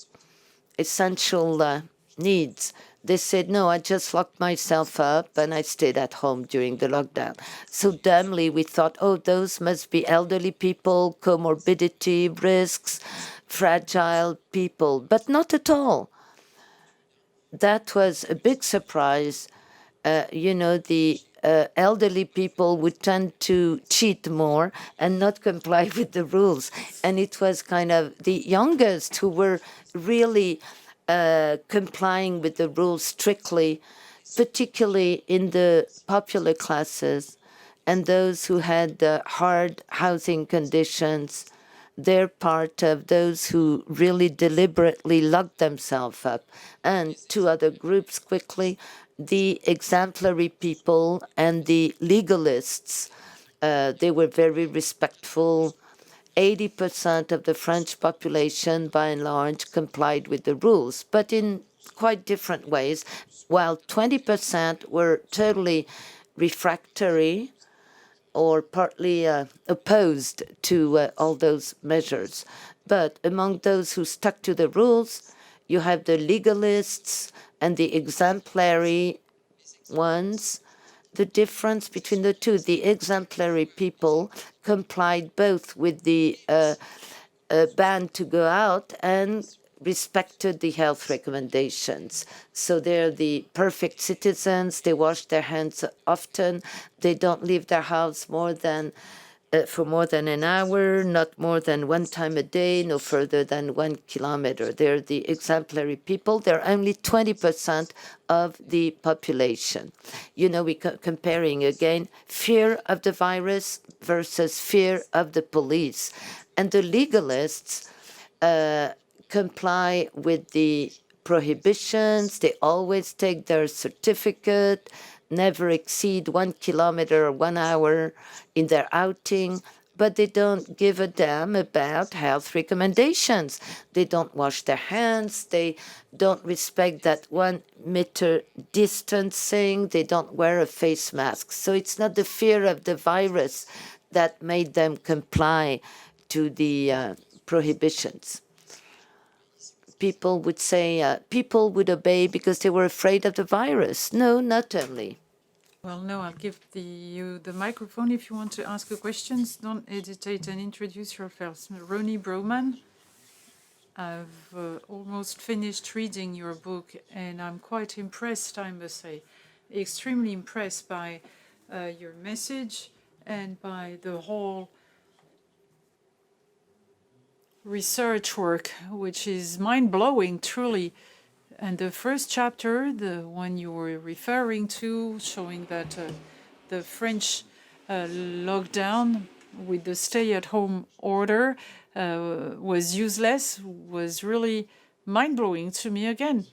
essential needs. They said, no, I just locked myself up and I stayed at home during the lockdown. So dumbly we thought, oh, those must be elderly people, comorbidity risks, fragile people, but not at all. That was a big surprise. The elderly people would tend to cheat more and not comply with the rules. And it was kind of the youngest who were really complying with the rules strictly, particularly in the popular classes and those who had hard housing conditions. They're part of those who really deliberately locked themselves up. And 2 other groups quickly, the exemplary people and the legalists, they were very respectful. 80% of the French population, by and large, complied with the rules, but in quite different ways, while 20% were totally refractory or partly opposed to all those measures. But among those who stuck to the rules, you have the legalists and the exemplary ones. The difference between the two, the exemplary people complied both with the ban to go out and respected the health recommendations. So they're the perfect citizens. They wash their hands often. They don't leave their house for more than an hour, not more than one time a day, no further than 1 kilometer. They're the exemplary people. They're only 20% of the population. You know, we're comparing again fear of the virus versus fear of the police. And the legalists comply with the prohibitions. They always take their certificate, never exceed 1 kilometer or 1 hour in their outing, but they don't give a damn about health recommendations. They don't wash their hands. They don't respect that 1 meter distancing. They don't wear a face mask. So it's not the fear of the virus that made them comply to the prohibitions. People would say people would obey because they were afraid of the virus. No, not only. Well, no, I'll give you the microphone if you want to ask a question. Don't hesitate and introduce yourself. Ronnie Broman, I've almost finished reading your book, and I'm quite impressed, I must say, extremely impressed by your message and by the whole research work, which is mind-blowing, truly. And the first chapter, the one you were referring to, showing that the French lockdown with the stay-at-home order was useless, was really mind-blowing to me again.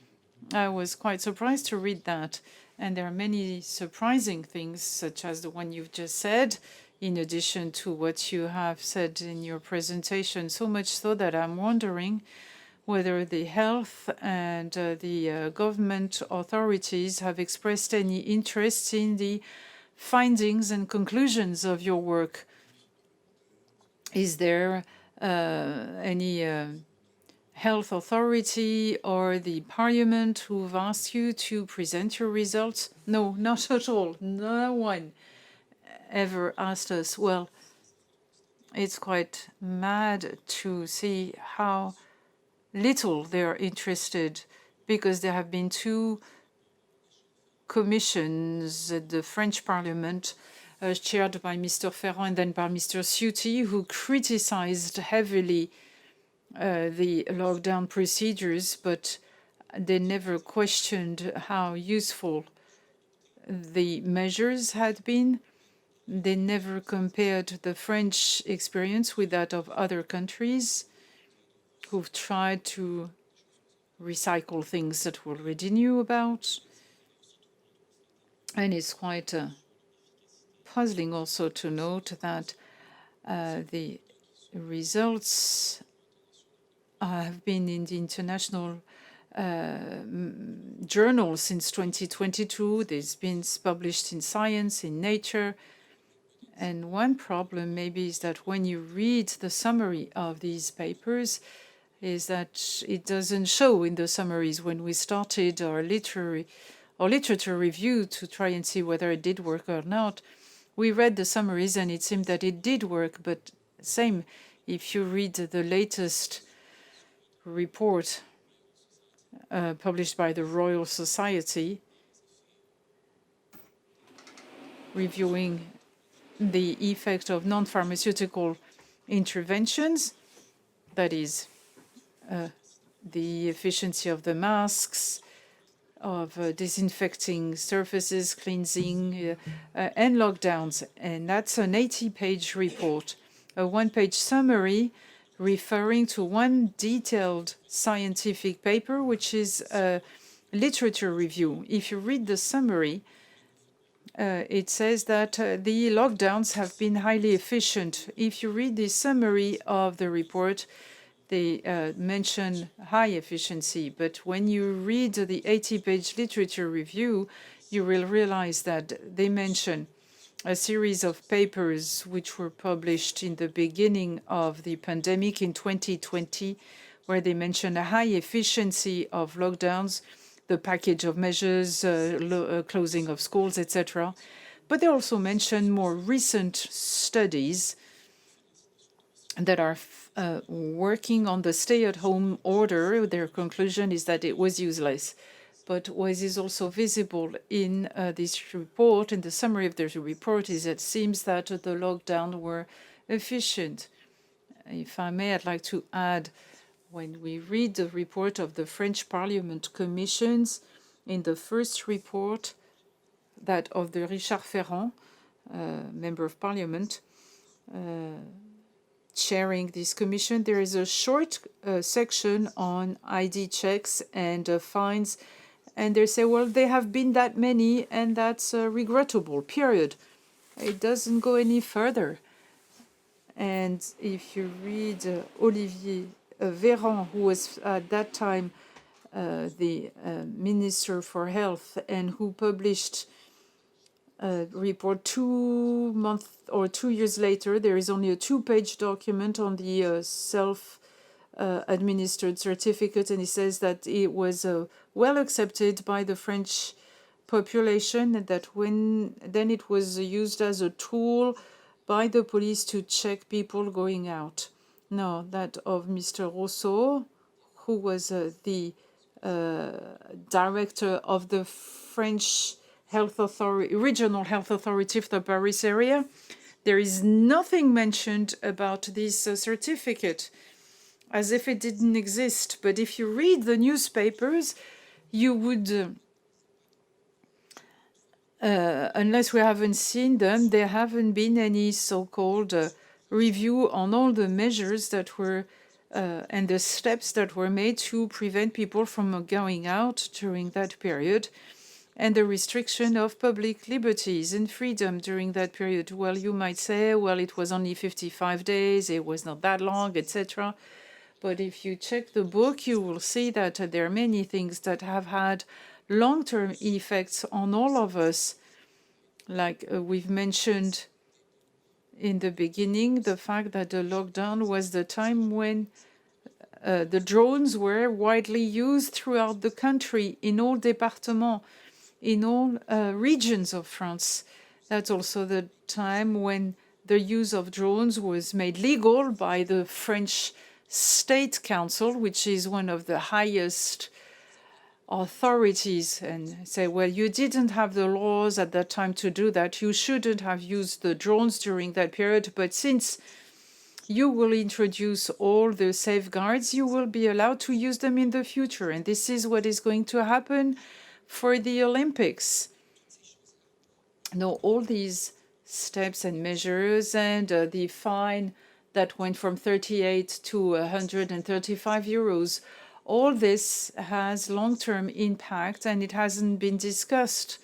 I was quite surprised to read that. And there are many surprising things, such as the one you've just said, in addition to what you have said in your presentation, so much so that I'm wondering whether the health and the government authorities have expressed any interest in the findings and conclusions of your work. Is there any health authority or the parliament who've asked you to present your results? No, not at all. No one ever asked us. Well, it's quite mad to see how little they're interested, because there have been 2 commissions at the French Parliament, chaired by Mr. Ferrand and then by Mr. Ciotti, who criticized heavily the lockdown procedures, but they never questioned how useful the measures had been. They never compared the French experience with that of other countries who've tried to recycle things that we already knew about. And it's quite puzzling also to note that the results have been in the international journal since 2022. There's been published in Science, in Nature. And one problem maybe is that when you read the summary of these papers, is that it doesn't show in the summaries. When we started our literature review to try and see whether it did work or not, we read the summaries and it seemed that it did work. But same, if you read the latest report published by the Royal Society reviewing the effect of non-pharmaceutical interventions, that is, the efficiency of the masks, of disinfecting surfaces, cleansing, and lockdowns. And that's an 80-page report, a 1-page summary referring to one detailed scientific paper, which is literature review. If you read the summary, it says that the lockdowns have been highly efficient. If you read the summary of the report, they mention high efficiency. But when you read the 80-page literature review, you will realize that they mention a series of papers which were published in the beginning of the pandemic in 2020, where they mention a high efficiency of lockdowns, the package of measures, closing of schools, etc. But they also mention more recent studies that are working on the stay-at-home order. Their conclusion is that it was useless. But what is also visible in this report, in the summary of the report, is that it seems that the lockdown were efficient. If I may, I'd like to add, when we read the report of the French Parliament commissions, in the first report, that of the Richard Ferrand, Member of Parliament, chairing this commission, there is a short section on ID checks and fines, and they say, well, there have been that many, and that's regrettable, period. It doesn't go any further. And if you read Olivier Véran, who was at that time the Minister for Health, and who published a report 2 months or 2 years later, there is only a 2-page document on the self-administered certificate, and he says that it was well accepted by the French population, and that then it was used as a tool by the police to check people going out. No, that of Mr. Rousseau, who was the director of the French health authority, regional health authority of the Paris area. There is nothing mentioned about this certificate, as if it didn't exist. But if you read the newspapers, you would, unless we haven't seen them, there haven't been any so-called review on all the measures that were and the steps that were made to prevent people from going out during that period, and the restriction of public liberties and freedom during that period. Well, you might say, well, it was only 55 days, it was not that long, etc. But if you check the book, you will see that there are many things that have had long-term effects on all of us. Like we've mentioned in the beginning, the fact that the lockdown was the time when the drones were widely used throughout the country, in all départements, in all regions of France. That's also the time when the use of drones was made legal by the French State Council, which is one of the highest authorities, and say, well, you didn't have the laws at that time to do that. You shouldn't have used the drones during that period. But since you will introduce all the safeguards, you will be allowed to use them in the future. And this is what is going to happen for the Olympics. Now, all these steps and measures, and the fine that went from 38 to 135 euros, all this has long-term impact, and it hasn't been discussed,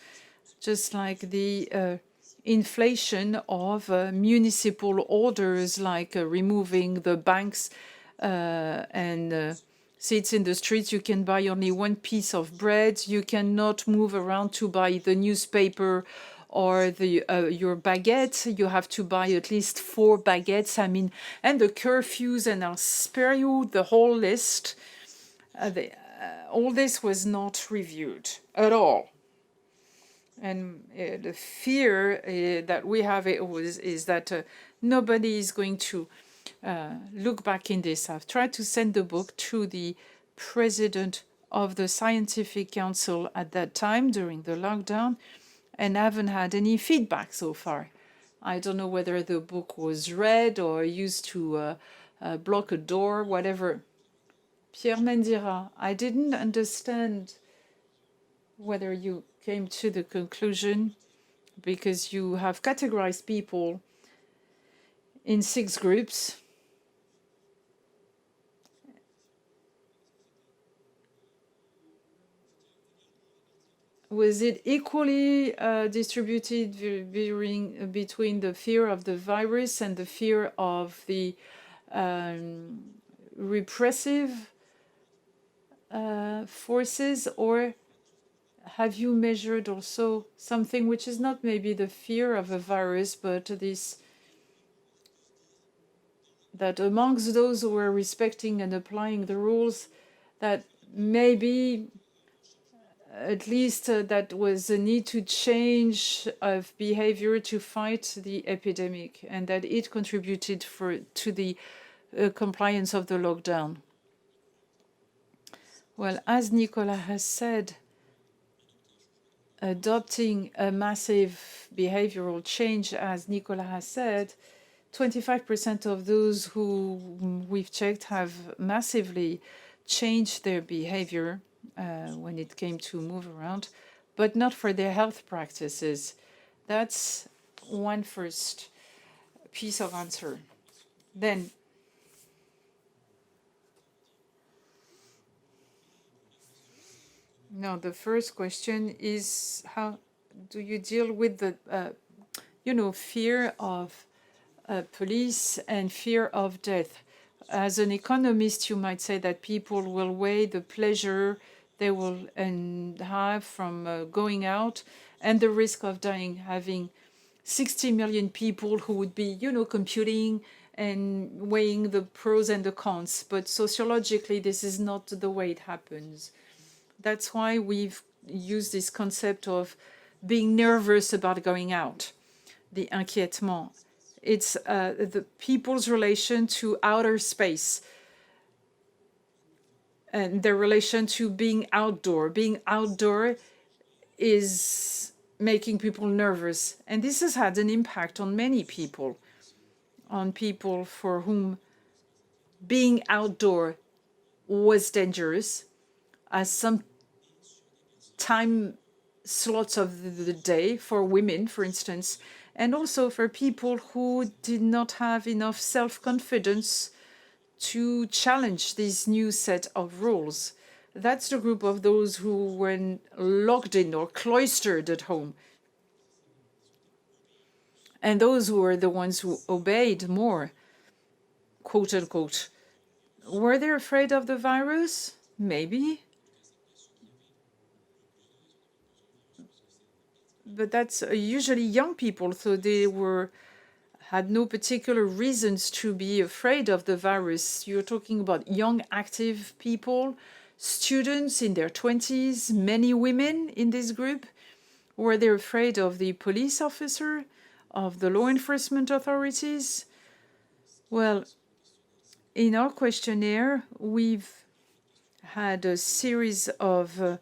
just like the inflation of municipal orders, like removing the banks and seats in the streets. You can buy only one piece of bread. You cannot move around to buy the newspaper or the your baguette. You have to buy at least 4 baguettes. I mean, and the curfews, and I'll spare you the whole list. All this was not reviewed at all. And the fear that we have is that nobody is going to look back in this. I've tried to send the book to the president of the Scientific Council at that time during the lockdown, and I haven't had any feedback so far. I don't know whether the book was read or used to block a door, whatever. Pierre Mendira, I didn't understand whether you came to the conclusion, because you have categorized people in 6 groups. Was it equally distributed between the fear of the virus and the fear of the repressive forces, or have you measured also something which is not maybe the fear of a virus, but this, that amongst those who were respecting and applying the rules, that maybe at least that was a need to change of behavior to fight the epidemic, and that it contributed to the compliance of the lockdown? Well, as Nicolas has said, adopting a massive behavioral change, as Nicolas has said, 25% of those who we've checked have massively changed their behavior when it came to move around, but not for their health practices. That's one first piece of answer. Then, no, the first question is, how do you deal with the, fear of police and fear of death? As an economist, you might say that people will weigh the pleasure they will have from going out and the risk of dying, having 60 million people who would be, computing and weighing the pros and the cons. But sociologically, this is not the way it happens. That's why we've used this concept of being nervous about going out, the inquiétement. It's the people's relation to outer space and their relation to being outdoor. Being outdoor is making people nervous. And this has had an impact on many people, on people for whom being outdoor was dangerous, as some time slots of the day for women, for instance, and also for people who did not have enough self-confidence to challenge this new set of rules. That's the group of those who were locked in or cloistered at home. And those who were the ones who obeyed more, quote unquote. Were they afraid of the virus? Maybe. But that's usually young people, so they had no particular reasons to be afraid of the virus. You're talking about young, active people, students in their 20s, many women in this group. Were they afraid of the police officer, of the law enforcement authorities? Well, in our questionnaire, we've had a series of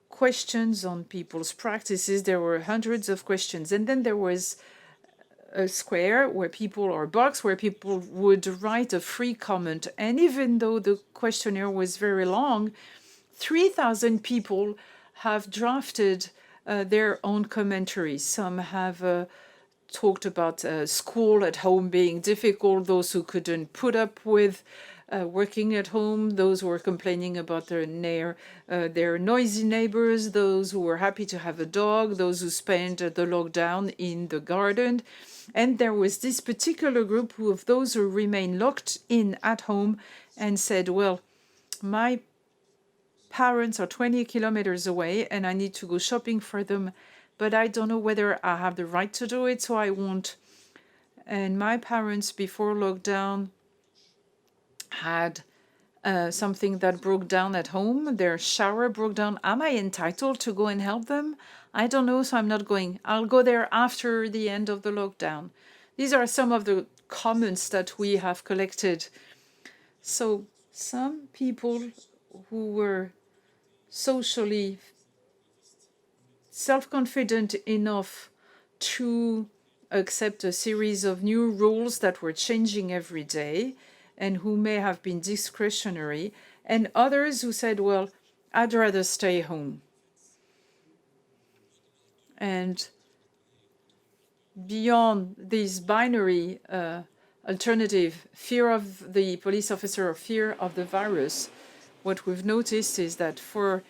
questions on people's practices. There were hundreds of questions. And then there was a square where people, or a box where people would write a free comment. And even though the questionnaire was very long, 3,000 people have drafted their own commentaries. Some have talked about school at home being difficult, those who couldn't put up with working at home, those who were complaining about their noisy neighbors, those who were happy to have a dog, those who spent the lockdown in the garden. And there was this particular group of those who remained locked in at home and said, well, my parents are 20 kilometers away and I need to go shopping for them, but I don't know whether I have the right to do it, so I won't. And my parents, before lockdown, had something that broke down at home. Their shower broke down. Am I entitled to go and help them? I don't know, so I'm not going. I'll go there after the end of the lockdown. These are some of the comments that we have collected. So some people who were socially self-confident enough to accept a series of new rules that were changing every day and who may have been discretionary, and others who said, well, I'd rather stay home. And beyond this binary alternative, fear of the police officer or fear of the virus, what we've noticed is that for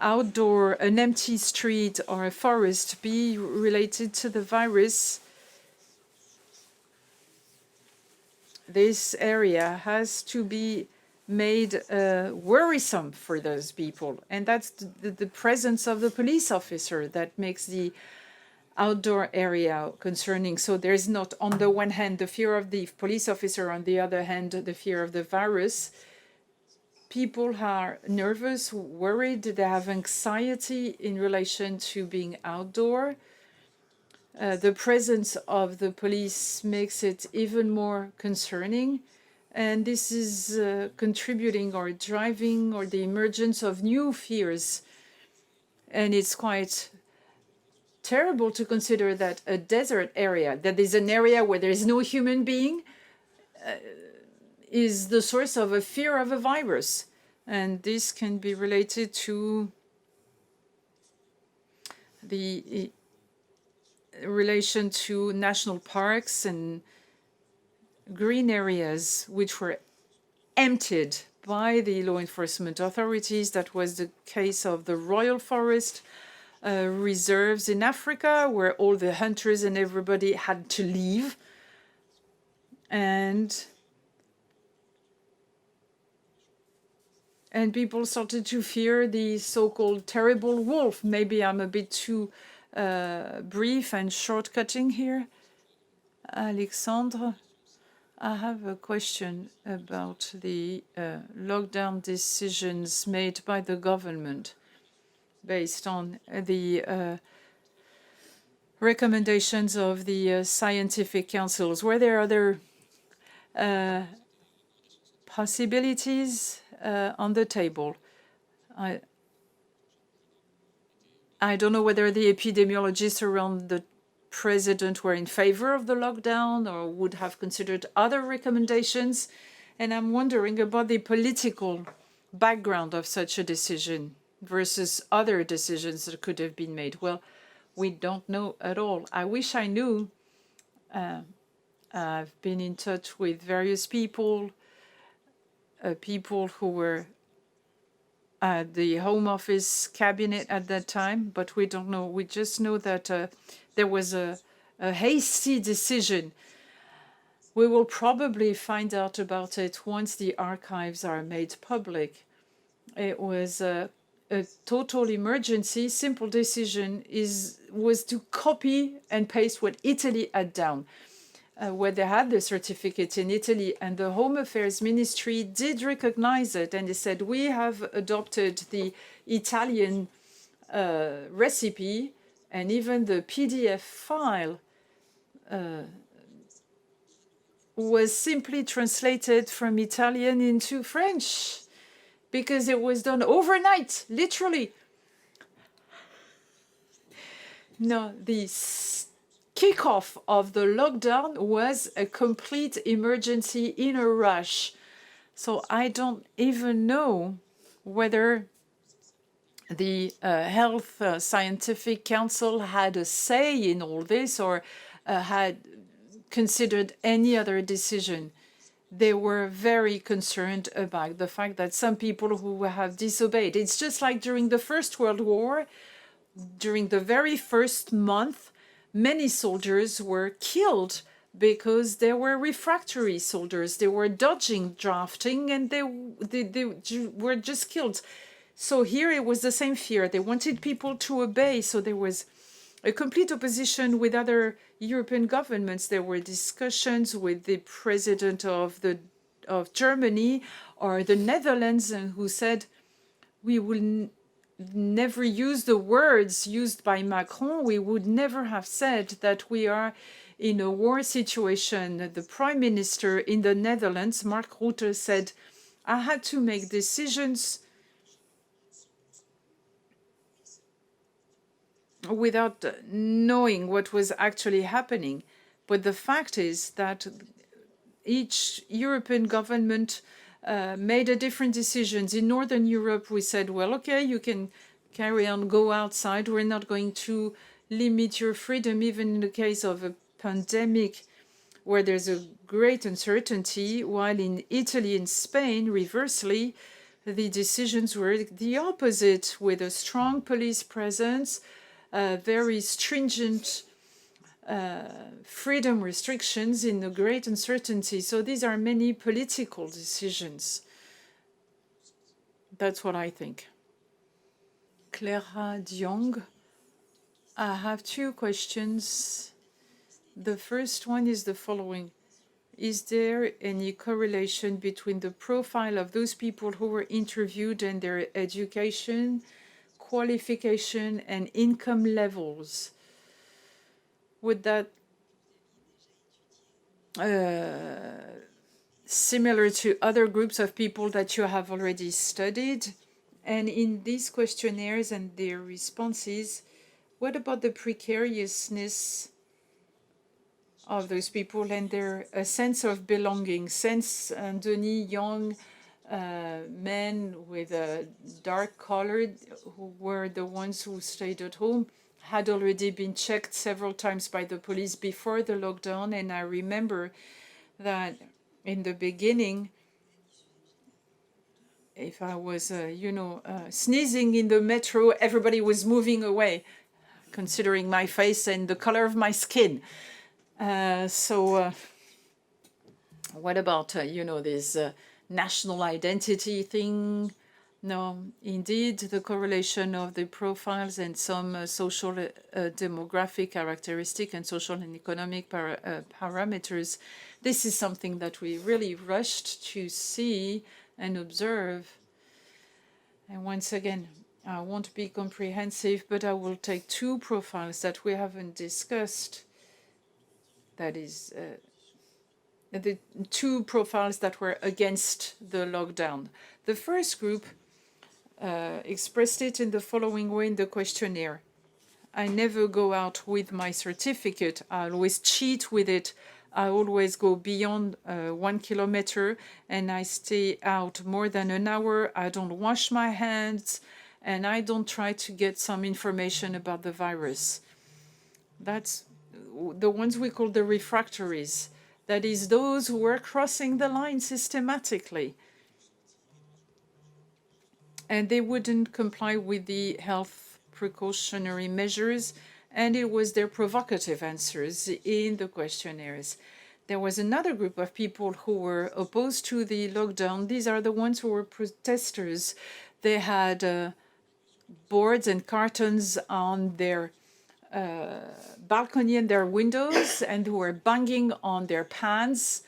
an empty street or a forest be related to the virus, this area has to be made worrisome for those people. And that's the presence of the police officer that makes the outdoor area concerning. So there's not, on the one hand, the fear of the police officer, on the other hand, the fear of the virus. People are nervous, worried, they have anxiety in relation to being outdoor. The presence of the police makes it even more concerning. And this is contributing or driving or the emergence of new fears. And it's quite terrible to consider that a desert area, that is an area where there is no human being, is the source of a fear of a virus. And this can be related to the relation to national parks and green areas which were emptied by the law enforcement authorities. That was the case of the Royal Forest reserves in Africa, where all the hunters and everybody had to leave. And people started to fear the so-called terrible wolf. Maybe I'm a bit too brief and short-cutting here. Alexandre, I have a question about the lockdown decisions made by the government based on the recommendations of the scientific councils. Were there other possibilities on the table? I don't know whether the epidemiologists around the president were in favor of the lockdown or would have considered other recommendations. And I'm wondering about the political background of such a decision versus other decisions that could have been made. Well, we don't know at all. I wish I knew. I've been in touch with various people, people who were at the Home Office cabinet at that time, but we don't know. We just know that there was a hasty decision. We will probably find out about it once the archives are made public. It was a total emergency. Simple decision was to copy and paste what Italy had done, where they had the certificate in Italy, and the Home Affairs Ministry did recognize it, and they said, we have adopted the Italian recipe, and even the PDF file was simply translated from Italian into French, because it was done overnight, literally. No, the kickoff of the lockdown was a complete emergency in a rush. So I don't even know whether the Health Scientific Council had a say in all this or had considered any other decision. They were very concerned about the fact that some people who have disobeyed. It's just like during the First World War, during the very first month, many soldiers were killed because they were refractory soldiers. They were dodging drafting and they were just killed. So here it was the same fear. They wanted people to obey. So there was a complete opposition with other European governments. There were discussions with the president of Germany or the Netherlands, and who said, we will never use the words used by Macron. We would never have said that we are in a war situation. The prime minister in the Netherlands, Marc Rutte, said, I had to make decisions without knowing what was actually happening. But the fact is that each European government made a different decisions. In Northern Europe, we said, well, okay, you can carry on, go outside. We're not going to limit your freedom, even in the case of a pandemic where there's a great uncertainty, while in Italy and Spain, reversely, the decisions were the opposite, with a strong police presence, very stringent freedom restrictions in a great uncertainty. So these are many political decisions. That's what I think. Clara Diong, I have two questions. The first one is the following. Is there any correlation between the profile of those people who were interviewed and their education, qualification, and income levels? Would that similar to other groups of people that you have already studied? And in these questionnaires and their responses, what about the precariousness of those people and their sense of belonging? Since Denis, young men with a dark colored, who were the ones who stayed at home, had already been checked several times by the police before the lockdown. And I remember that in the beginning, if I was, sneezing in the metro, everybody was moving away, considering my face and the color of my skin. What about, this national identity thing? No, indeed, the correlation of the profiles and some social demographic characteristic and social and economic parameters. This is something that we really rushed to see and observe. And once again, I won't be comprehensive, but I will take two profiles that we haven't discussed. That is the two profiles that were against the lockdown. The first group expressed it in the following way in the questionnaire. I never go out with my certificate. I always cheat with it. I always go beyond 1 kilometer and I stay out more than an hour. I don't wash my hands and I don't try to get some information about the virus. That's the ones we call the refractories. That is those who were crossing the line systematically. And they wouldn't comply with the health precautionary measures, and it was their provocative answers in the questionnaires. There was another group of people who were opposed to the lockdown. These are the ones who were protesters. They had boards and cartons on their balcony and their windows, and who were banging on their pans.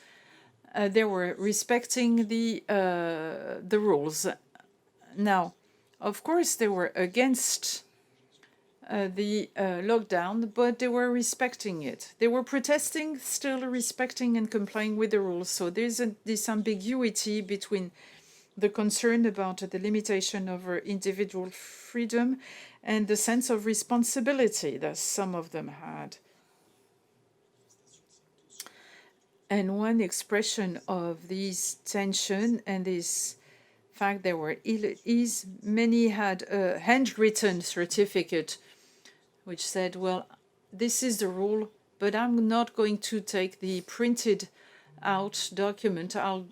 They were respecting the rules. Now, of course, they were against the lockdown, but they were respecting it. They were protesting, still respecting and complying with the rules. So there's this ambiguity between the concern about the limitation of our individual freedom and the sense of responsibility that some of them had. And one expression of this tension and this fact there were is many had a handwritten certificate which said, well, this is the rule, but I'm not going to take the printed out document. I'll,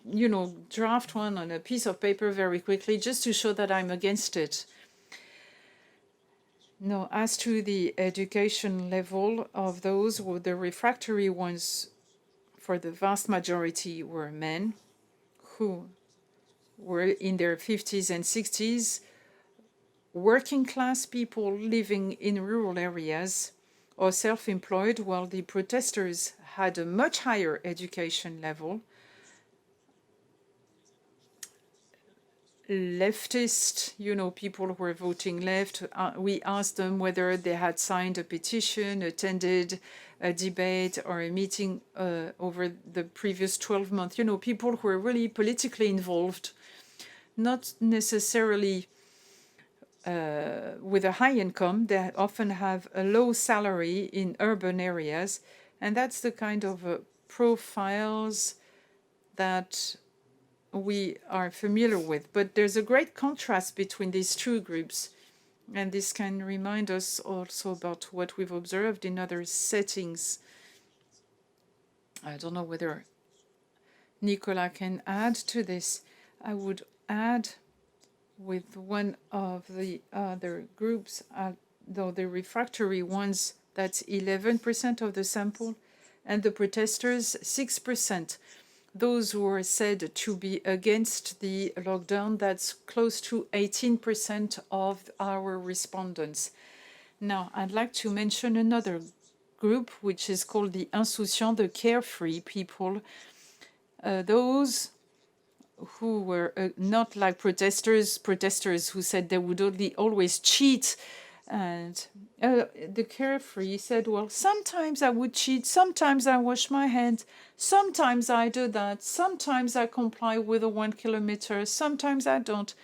draft one on a piece of paper very quickly just to show that I'm against it. No, as to the education level of those, the refractory ones, for the vast majority, were men who were in their 50s and 60s, working class people living in rural areas or self-employed, while the protesters had a much higher education level. Leftist, people who were voting left, we asked them whether they had signed a petition, attended a debate or a meeting over the previous 12 months. People who were really politically involved, not necessarily with a high income. They often have a low salary in urban areas. And that's the kind of profiles that we are familiar with. But there's a great contrast between these two groups. And this can remind us also about what we've observed in other settings. I don't know whether Nicolas can add to this. I would add with one of the other groups, though the refractory ones, that's 11% of the sample, and the protesters, 6%. Those who are said to be against the lockdown, that's close to 18% of our respondents. Now, I'd like to mention another group, which is called the insouciants, the carefree people. Those who were not like protesters who said they would always cheat. And the carefree said, well, sometimes I would cheat, sometimes I wash my hands, sometimes I do that, sometimes I comply with the 1 kilometer, sometimes I don't.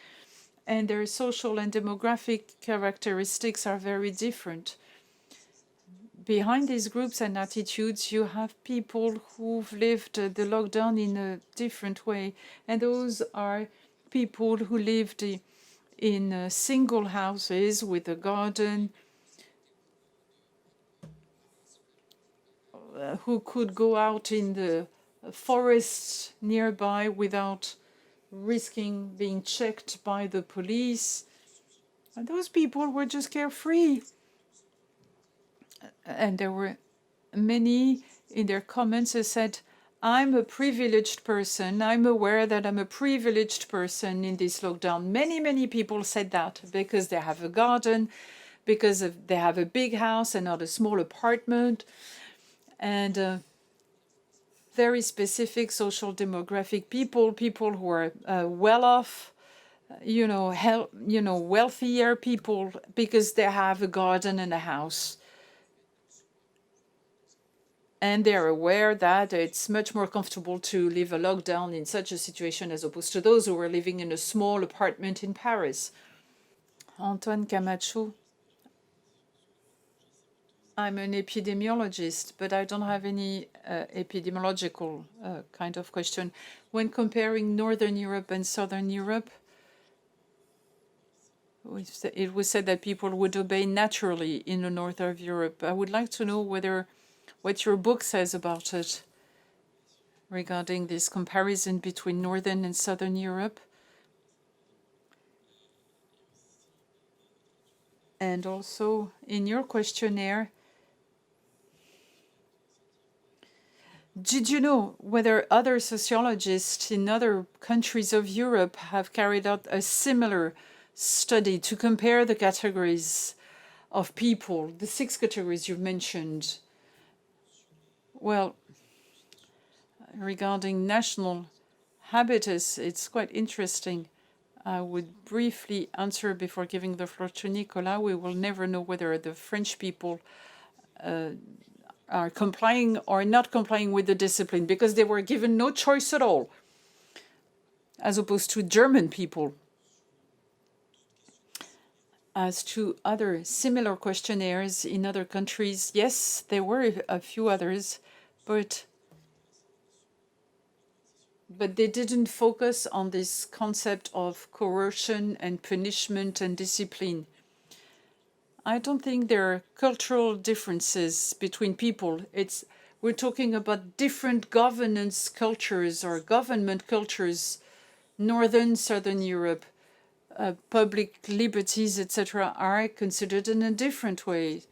And their social and demographic characteristics are very different. Behind these groups and attitudes, you have people who've lived the lockdown in a different way. And those are people who lived in single houses with a garden, who could go out in the forest nearby without risking being checked by the police. And those people were just carefree. And there were many in their comments who said, I'm a privileged person. I'm aware that I'm a privileged person in this lockdown. Many people said that because they have a garden, because they have a big house and not a small apartment. And very specific social demographic people who are well off, wealthier people because they have a garden and a house. And they're aware that it's much more comfortable to live a lockdown in such a situation as opposed to those who were living in a small apartment in Paris. Antoine Camacho. I'm an epidemiologist, but I don't have any epidemiological kind of question. When comparing Northern Europe and Southern Europe, it was said that people would obey naturally in the north of Europe. I would like to know what your book says about it regarding this comparison between Northern and Southern Europe. And also, in your questionnaire, did you know whether other sociologists in other countries of Europe have carried out a similar study to compare the categories of people, the 6 categories you've mentioned? Well, regarding national habitus, it's quite interesting. I would briefly answer before giving the floor to Nicolas. We will never know whether the French people are complying or not complying with the discipline because they were given no choice at all, as opposed to German people. As to other similar questionnaires in other countries, yes, there were a few others, but they didn't focus on this concept of coercion and punishment and discipline. I don't think there are cultural differences between people. We're talking about different governance cultures or government cultures, Northern, Southern Europe. Public liberties, etc., are considered in a different way.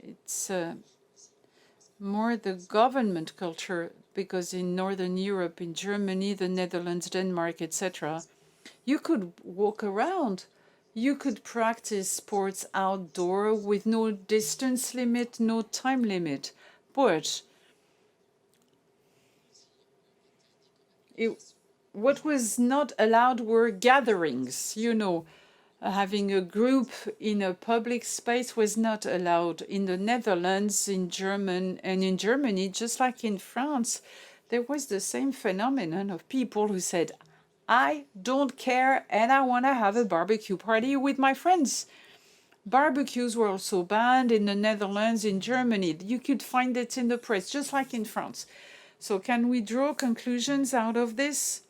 It's more the government culture, because in Northern Europe, in Germany, the Netherlands, Denmark, etc., you could walk around. You could practice sports outdoor with no distance limit, no time limit. But what was not allowed were gatherings. Having a group in a public space was not allowed. In the Netherlands, in Germany, just like in France, there was the same phenomenon of people who said, I don't care and I want to have a barbecue party with my friends. Barbecues were also banned in the Netherlands, in Germany. You could find it in the press, just like in France. So can we draw conclusions out of this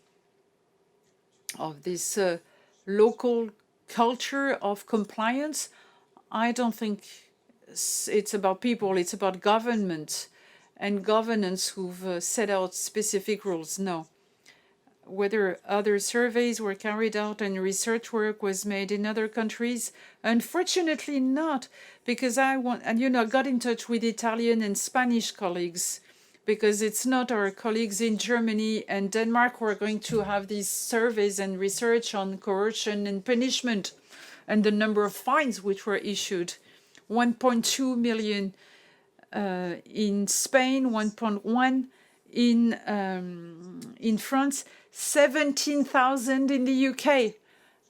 local culture of compliance? I don't think it's about people, it's about government and governance who've set out specific rules. No. whether other surveys were carried out and research work was made in other countries. Unfortunately not, because I got in touch with Italian and Spanish colleagues, because it's not our colleagues in Germany and Denmark who are going to have these surveys and research on coercion and punishment and the number of fines which were issued. 1.2 million in Spain, 1.1 in France, 17,000 in the UK.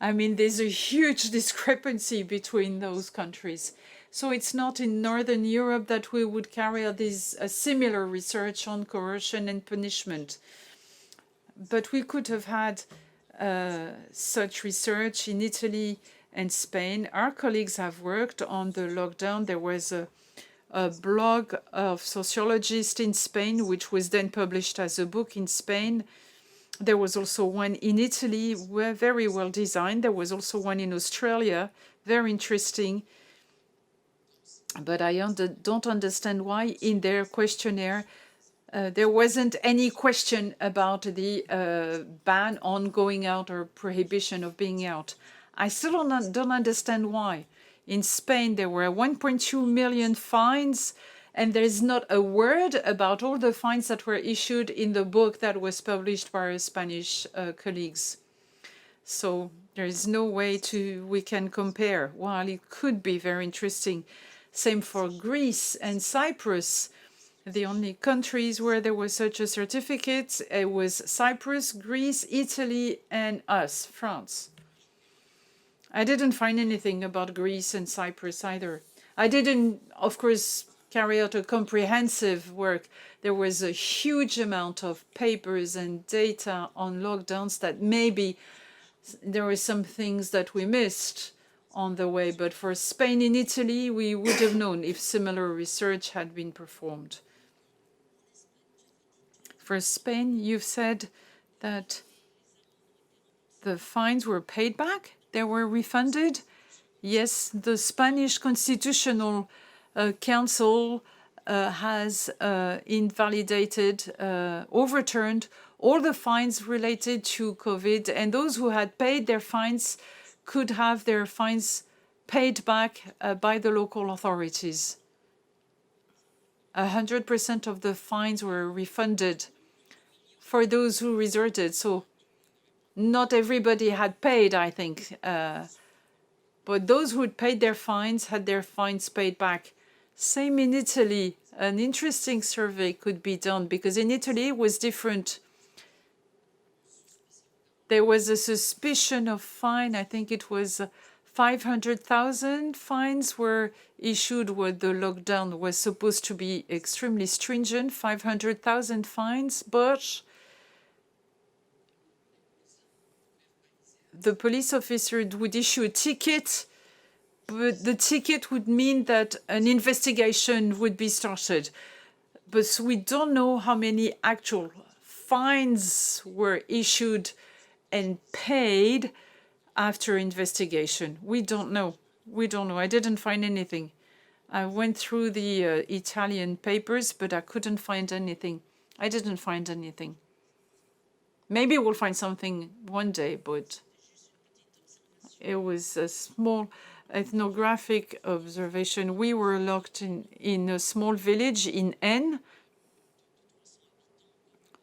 I mean, there's a huge discrepancy between those countries. So it's not in Northern Europe that we would carry out similar research on coercion and punishment. But we could have had such research in Italy and Spain. Our colleagues have worked on the lockdown. There was a blog of sociologists in Spain, which was then published as a book in Spain. There was also one in Italy, very well designed. There was also one in Australia, very interesting. But I don't understand why in their questionnaire there wasn't any question about the ban on going out or prohibition of being out. I still don't understand why. In Spain, there were 1.2 million fines, and there's not a word about all the fines that were issued in the book that was published by our Spanish colleagues. So there is no way we can compare, while it could be very interesting. Same for Greece and Cyprus. The only countries where there was such a certificate, it was Cyprus, Greece, Italy, and us, France. I didn't find anything about Greece and Cyprus either. I didn't, of course, carry out a comprehensive work. There was a huge amount of papers and data on lockdowns that maybe there were some things that we missed on the way. But for Spain and Italy, we would have known if similar research had been performed. For Spain, you've said that the fines were paid back? They were refunded? Yes, the Spanish Constitutional Council has invalidated, overturned all the fines related to COVID, and those who had paid their fines could have their fines paid back by the local authorities. 100% of the fines were refunded for those who resorted. So not everybody had paid, I think. But those who had paid their fines had their fines paid back. Same in Italy. An interesting survey could be done because in Italy it was different. There was a suspicion of fine. I think it was 500,000 fines were issued where the lockdown was supposed to be extremely stringent, 500,000 fines, but the police officer would issue a ticket, but the ticket would mean that an investigation would be started. But we don't know how many actual fines were issued and paid after investigation. We don't know. We don't know. I didn't find anything. I went through the Italian papers, but I couldn't find anything. I didn't find anything. Maybe we'll find something one day, but it was a small ethnographic observation. We were locked in a small village in N,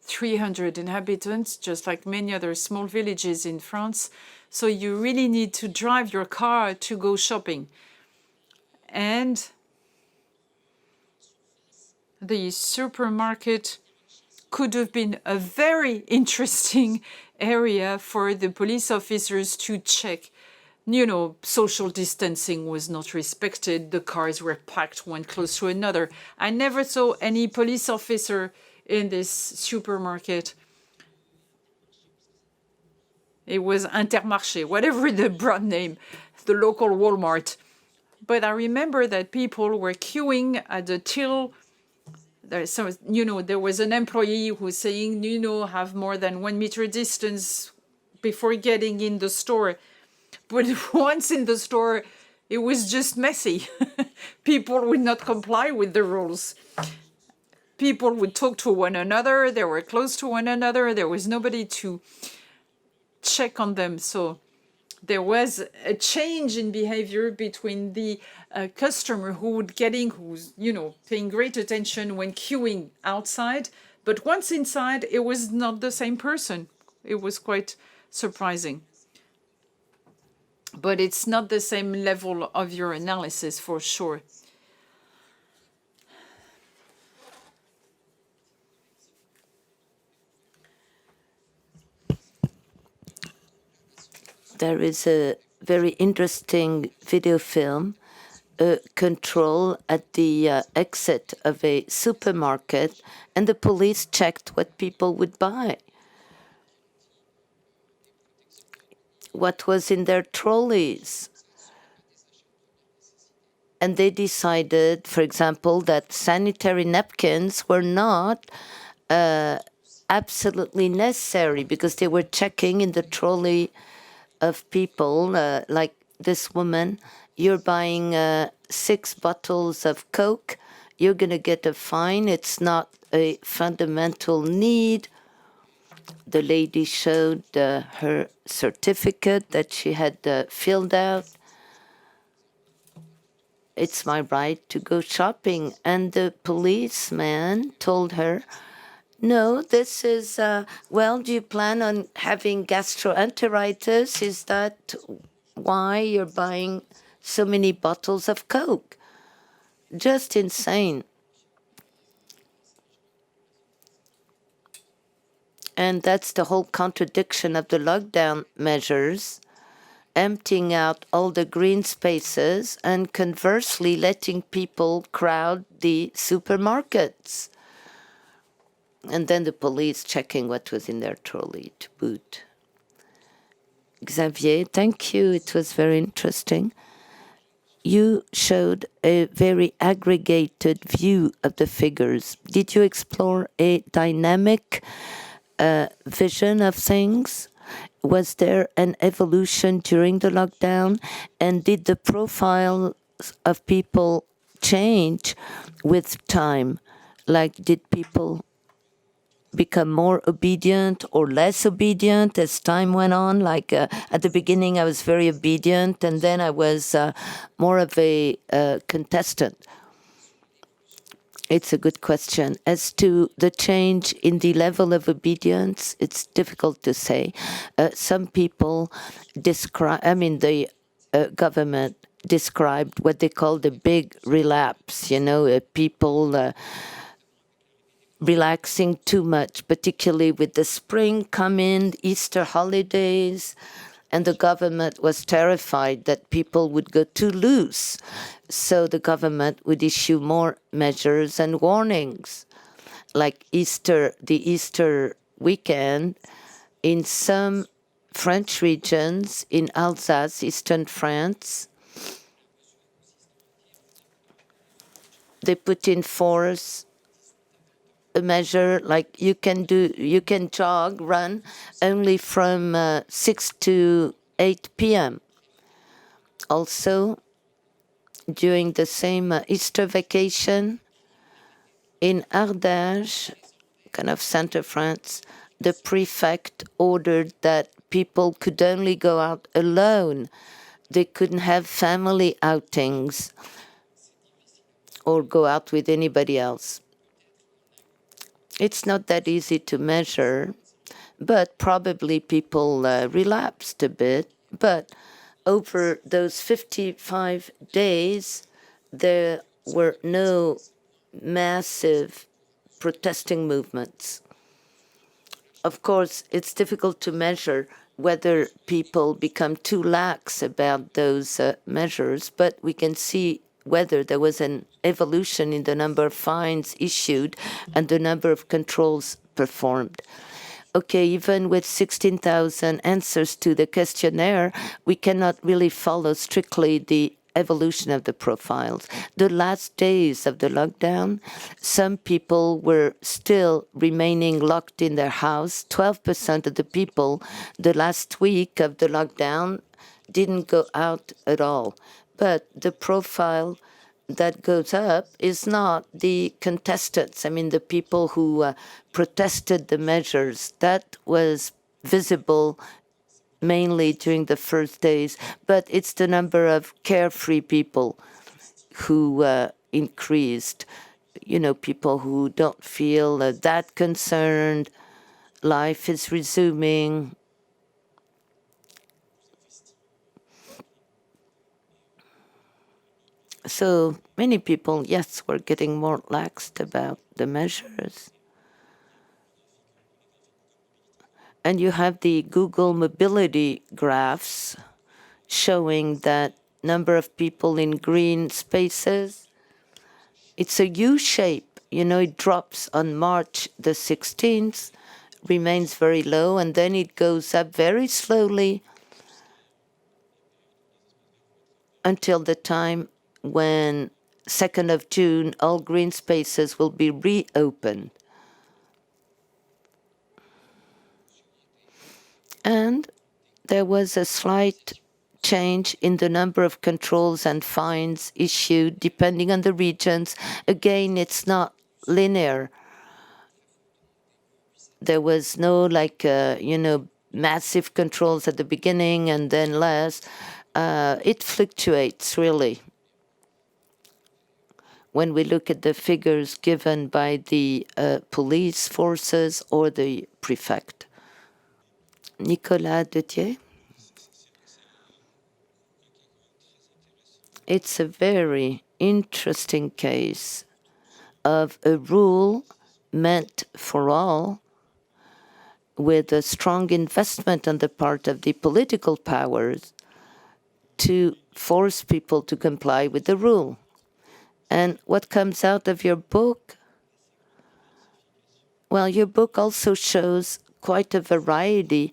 300 inhabitants, just like many other small villages in France. So you really need to drive your car to go shopping. And the supermarket could have been a very interesting area for the police officers to check. You know, social distancing was not respected. The cars were packed one close to another. I never saw any police officer in this supermarket. It was Intermarché, whatever the brand name, the local Walmart. But I remember that people were queuing at the till. There was an employee who was saying, have more than 1 meter distance before getting in the store. But once in the store, it was just messy. People would not comply with the rules. people would talk to one another, they were close to one another, there was nobody to check on them. So there was a change in behavior between the customer who's paying great attention when queuing outside, but once inside, it was not the same person. It was quite surprising. But it's not the same level of your analysis for sure. There is a very interesting video film, control at the exit of a supermarket, and the police checked what people would buy, what was in their trolleys. And they decided, for example, that sanitary napkins were not absolutely necessary because they were checking in the trolley of people, like this woman, you're buying 6 bottles of Coke, you're going to get a fine. It's not a fundamental need. The lady showed her certificate that she had filled out. It's my right to go shopping. And the policeman told her, no, this is, well, do you plan on having gastroenteritis? Is that why you're buying so many bottles of Coke? Just insane. And that's the whole contradiction of the lockdown measures, emptying out all the green spaces and conversely letting people crowd the supermarkets. And then the police checking what was in their trolley to boot. Xavier, thank you. It was very interesting. You showed a very aggregated view of the figures. Did you explore a dynamic vision of things? Was there an evolution during the lockdown? And did the profile of people change with time? Like, did people become more obedient or less obedient as time went on? Like at the beginning, I was very obedient, and then I was more of a contestant. It's a good question. As to the change in the level of obedience, it's difficult to say. Some people describe, the government described what they call the big relapse, people relaxing too much, particularly with the spring coming, Easter holidays, and the government was terrified that people would go too loose. So the government would issue more measures and warnings. Like the Easter weekend, in some French regions, in Alsace, eastern France, they put in force a measure like you can run only from 6 to 8 p.m. Also, during the same Easter vacation in Ardèche, kind of center France, the prefect ordered that people could only go out alone. They couldn't have family outings or go out with anybody else. It's not that easy to measure, but probably people relapsed a bit. But over those 55 days, there were no massive protesting movements. Of course, it's difficult to measure whether people become too lax about those measures, but we can see whether there was an evolution in the number of fines issued and the number of controls performed. Okay, even with 16,000 answers to the questionnaire, we cannot really follow strictly the evolution of the profiles. The last days of the lockdown, some people were still remaining locked in their house. 12% of the people the last week of the lockdown didn't go out at all. But the profile that goes up is not the contestants. I mean, the people who protested the measures. That was visible mainly during the first days, but it's the number of carefree people who increased. You know, people who don't feel that concerned. Life is resuming. So many people, yes, were getting more laxed about the measures. And you have the Google mobility graphs showing that number of people in green spaces. It's a U shape. You know, it drops on March the 16th, remains very low, and then it goes up very slowly until the time when 2nd of June, all green spaces will be reopened. And there was a slight change in the number of controls and fines issued depending on the regions. Again, it's not linear. There was no massive controls at the beginning and then less. It fluctuates really when we look at the figures given by the police forces or the prefect. Nicolas Detier. It's a very interesting case of a rule meant for all with a strong investment on the part of the political powers to force people to comply with the rule. And what comes out of your book? Well, your book also shows quite a variety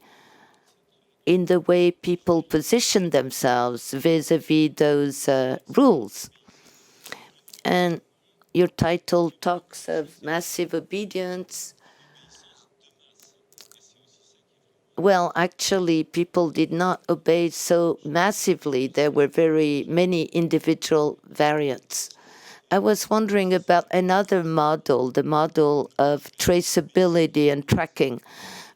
in the way people position themselves vis-a-vis those rules. And your title talks of massive obedience. Well, actually, people did not obey so massively. There were very many individual variants. I was wondering about another model, the model of traceability and tracking.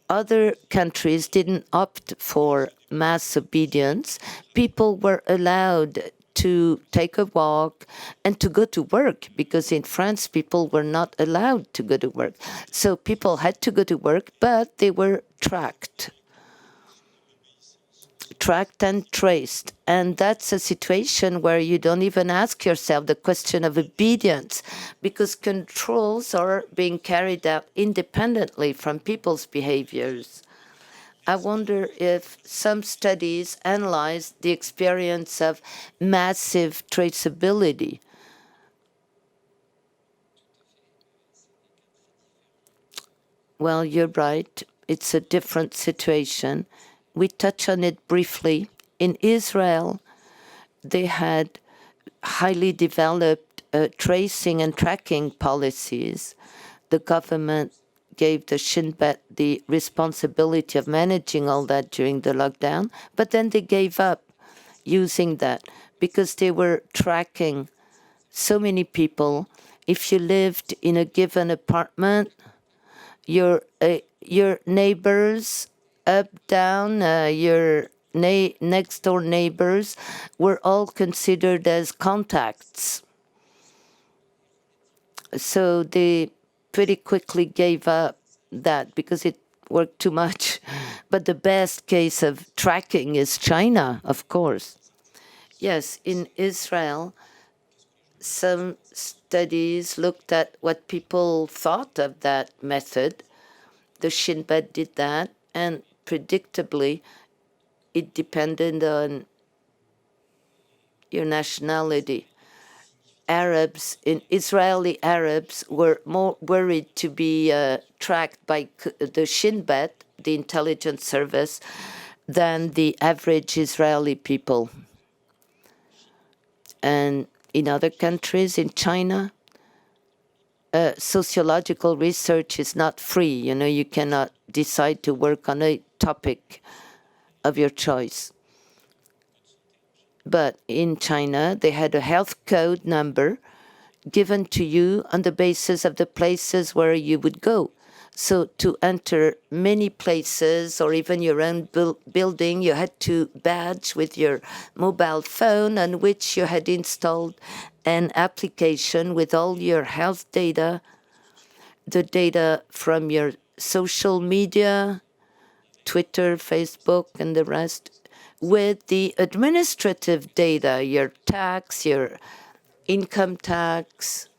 Other countries didn't opt for mass obedience. People were allowed to take a walk and to go to work, because in France, people were not allowed to go to work. So people had to go to work, but they were tracked and traced. And that's a situation where you don't even ask yourself the question of obedience, because controls are being carried out independently from people's behaviors. I wonder if some studies analyze the experience of massive traceability. Well, you're right. It's a different situation. We touch on it briefly. In Israel, they had highly developed tracing and tracking policies. The government gave the Shin Bet the responsibility of managing all that during the lockdown, but then they gave up using that because they were tracking so many people. If you lived in a given apartment, your neighbors up, down, your next door neighbors were all considered as contacts. So they pretty quickly gave up that because it worked too much. But the best case of tracking is China, of course. Yes, in Israel, some studies looked at what people thought of that method. The Shin Bet did that, and predictably, it depended on your nationality. Israeli Arabs were more worried to be tracked by the Shin Bet, the intelligence service, than the average Israeli people. And in other countries, in China, sociological research is not free. You know, you cannot decide to work on a topic of your choice. But in China, they had a health code number given to you on the basis of the places where you would go. So to enter many places or even your own building, you had to badge with your mobile phone on which you had installed an application with all your health data, the data from your social media, Twitter, Facebook, and the rest, with the administrative data, your tax, your income tax.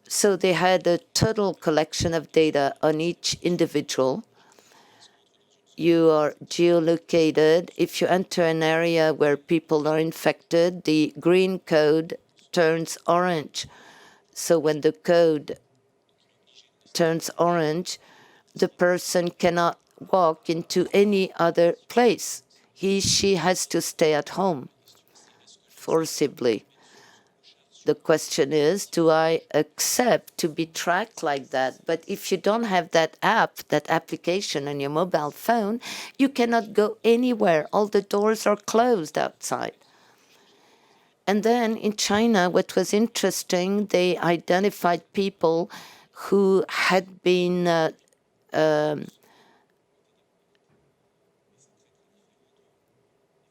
So they had a total collection of data on each individual. You are geolocated. If you enter an area where people are infected, the green code turns orange. So when the code turns orange, the person cannot walk into any other place. She has to stay at home forcibly. The question is, do I accept to be tracked like that? But if you don't have that app, that application on your mobile phone, you cannot go anywhere. All the doors are closed outside. And then in China, what was interesting, they identified people who had been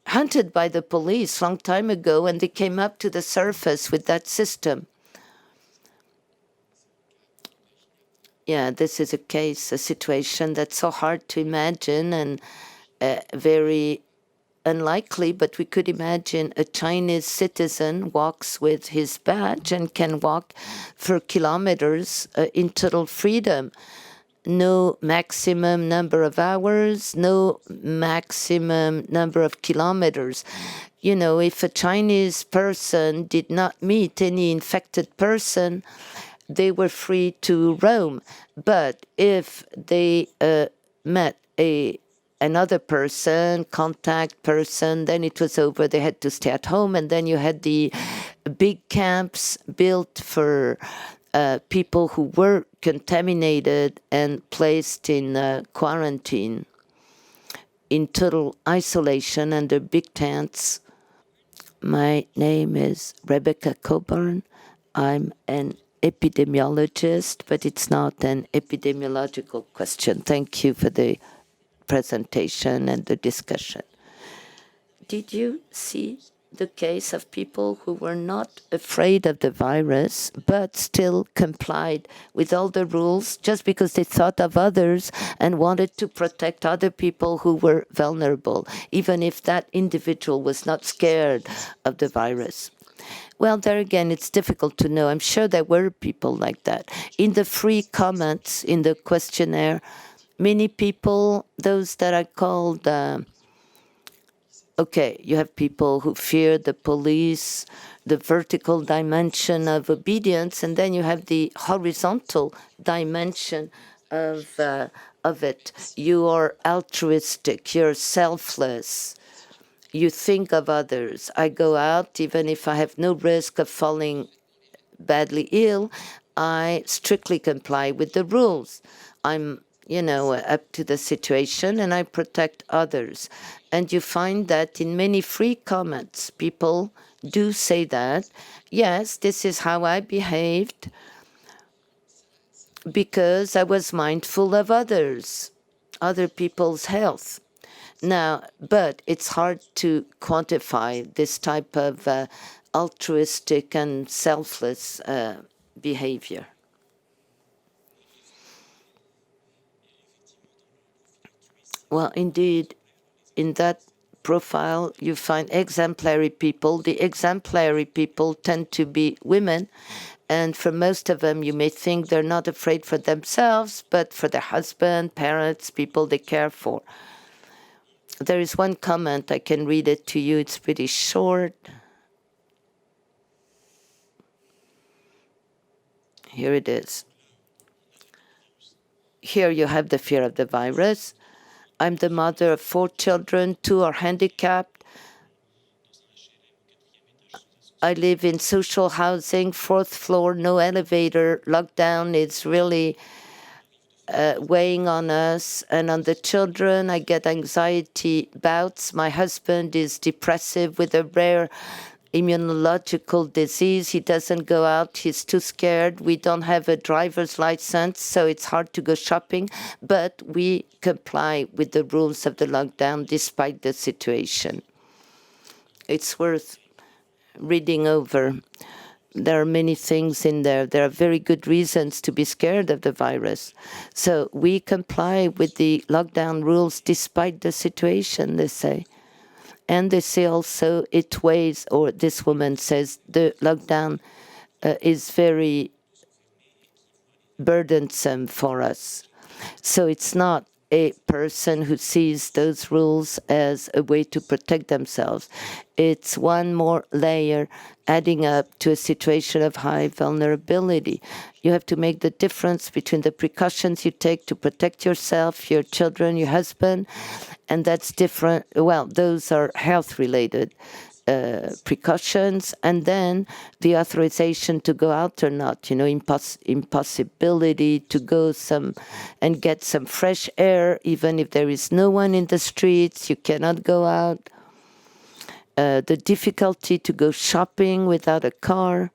hunted by the police long time ago, and they came up to the surface with that system. Yeah, this is a case, a situation that's so hard to imagine and very unlikely, but we could imagine a Chinese citizen walks with his badge and can walk for kilometers in total freedom. No maximum number of hours, no maximum number of kilometers. You know, if a Chinese person did not meet any infected person, they were free to roam. But if they met another person, contact person, then it was over. They had to stay at home. And then you had the big camps built for people who were contaminated and placed in quarantine, in total isolation under big tents. My name is Rebecca Coburn. I'm an epidemiologist, but it's not an epidemiological question. Thank you for the presentation and the discussion. Did you see the case of people who were not afraid of the virus, but still complied with all the rules just because they thought of others and wanted to protect other people who were vulnerable, even if that individual was not scared of the virus? Well, there again, it's difficult to know. I'm sure there were people like that. In the free comments in the questionnaire, many people, those that I called okay, you have people who fear the police, the vertical dimension of obedience, and then you have the horizontal dimension of it. You are altruistic, you're selfless, you think of others. I go out, even if I have no risk of falling badly ill, I strictly comply with the rules. I'm up to the situation, and I protect others. And you find that in many free comments, people do say that, yes, this is how I behaved because I was mindful of others, other people's health. Now, but it's hard to quantify this type of altruistic and selfless behavior. Well, indeed, in that profile, you find exemplary people. The exemplary people tend to be women. And for most of them, you may think they're not afraid for themselves, but for their husband, parents, people they care for. There is one comment, I can read it to you. It's pretty short. Here it is. Here you have the fear of the virus. I'm the mother of 4 children, 2 are handicapped. I live in social housing, 4th floor, no elevator. Lockdown is really weighing on us and on the children. I get anxiety bouts. My husband is depressive with a rare immunological disease. He doesn't go out. He's too scared. We don't have a driver's license, so it's hard to go shopping. But we comply with the rules of the lockdown despite the situation. It's worth reading over. There are many things in there. There are very good reasons to be scared of the virus. So we comply with the lockdown rules despite the situation, they say. And they say also it weighs, or this woman says, the lockdown is very burdensome for us. So it's not a person who sees those rules as a way to protect themselves. It's one more layer adding up to a situation of high vulnerability. You have to make the difference between the precautions you take to protect yourself, your children, your husband, and that's different. Well, those are health-related precautions, and then the authorization to go out or not, impossibility to go and get some fresh air, even if there is no one in the streets, you cannot go out. The difficulty to go shopping without a car.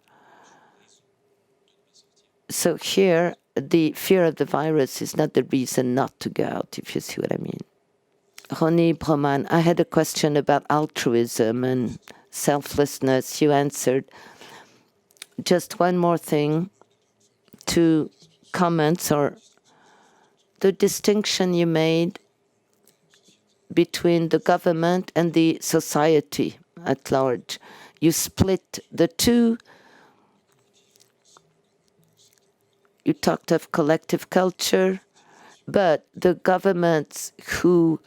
So here, the fear of the virus is not the reason not to go out, if you see what I mean. Ronnie Broman, I had a question about altruism and selflessness. You answered. Just one more thing, 2 comments, or the distinction you made between the government and the society at large. You split the two. You talked of collective culture, but the governments who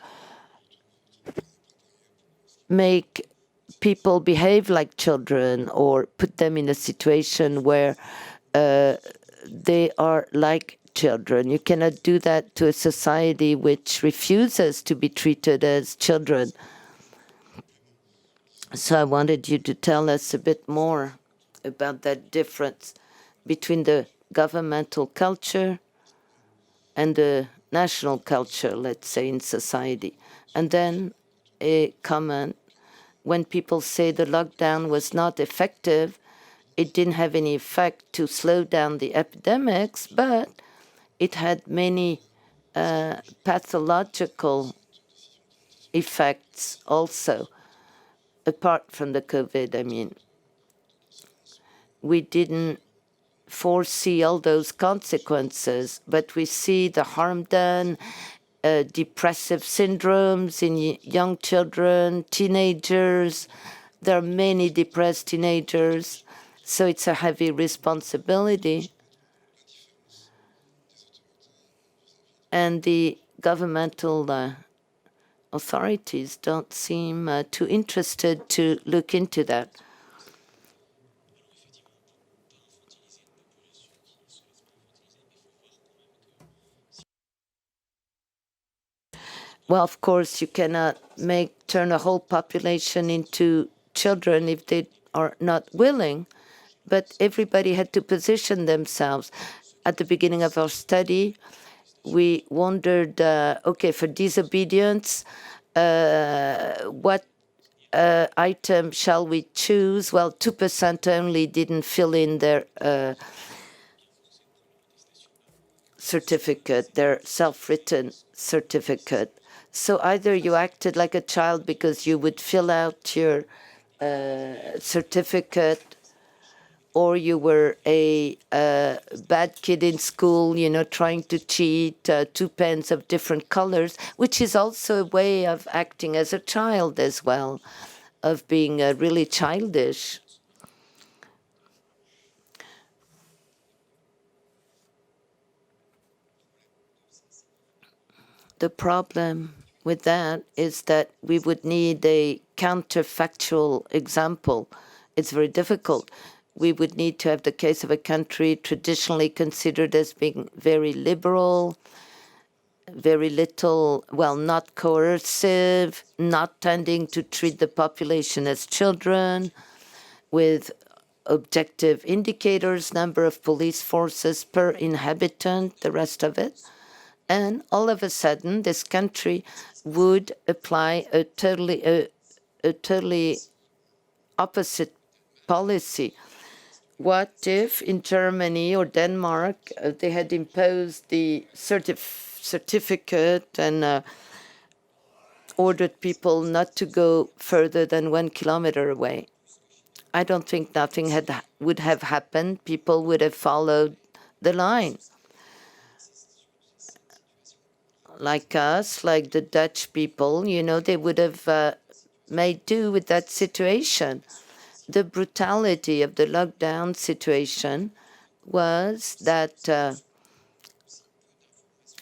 make people behave like children or put them in a situation where they are like children. You cannot do that to a society which refuses to be treated as children. So I wanted you to tell us a bit more about that difference between the governmental culture and the national culture, let's say, in society. And then a comment. When people say the lockdown was not effective, it didn't have any effect to slow down the epidemics, but it had many pathological effects also, apart from the COVID. I mean, we didn't foresee all those consequences, but we see the harm done, depressive syndromes in young children, teenagers. There are many depressed teenagers, so it's a heavy responsibility. And the governmental authorities don't seem too interested to look into that. Well, of course, you cannot turn a whole population into children if they are not willing, but everybody had to position themselves. At the beginning of our study, we wondered, okay, for disobedience, what item shall we choose? Well, 2% only didn't fill in their certificate, their self-written certificate. So either you acted like a child because you would fill out your certificate, or you were a bad kid in school, trying to cheat, 2 pens of different colors, which is also a way of acting as a child as well, of being really childish. The problem with that is that we would need a counterfactual example. It's very difficult. We would need to have the case of a country traditionally considered as being very liberal, very little, well, not coercive, not tending to treat the population as children, with objective indicators, number of police forces per inhabitant, the rest of it. And all of a sudden, this country would apply a totally opposite policy. What if in Germany or Denmark they had imposed the certificate and ordered people not to go further than 1 kilometer away? I don't think nothing would have happened. People would have followed the line. Like us, like the Dutch people, they would have made do with that situation. The brutality of the lockdown situation was that,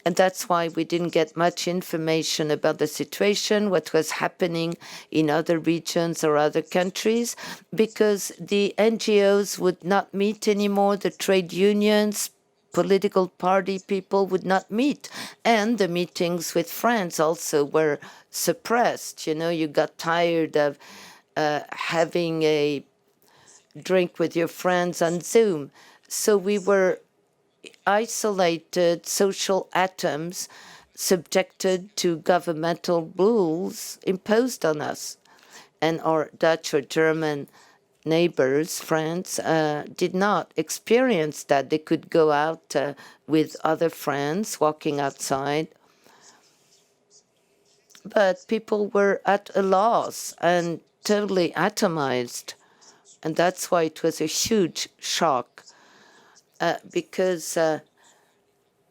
and that's why we didn't get much information about the situation, what was happening in other regions or other countries, because the NGOs would not meet anymore, the trade unions, political party people would not meet. And the meetings with friends also were suppressed. You got tired of having a drink with your friends on Zoom. So we were isolated social atoms subjected to governmental rules imposed on us. And our Dutch or German neighbors, friends, did not experience that. They could go out with other friends, walking outside. But people were at a loss and totally atomized. And that's why it was a huge shock, because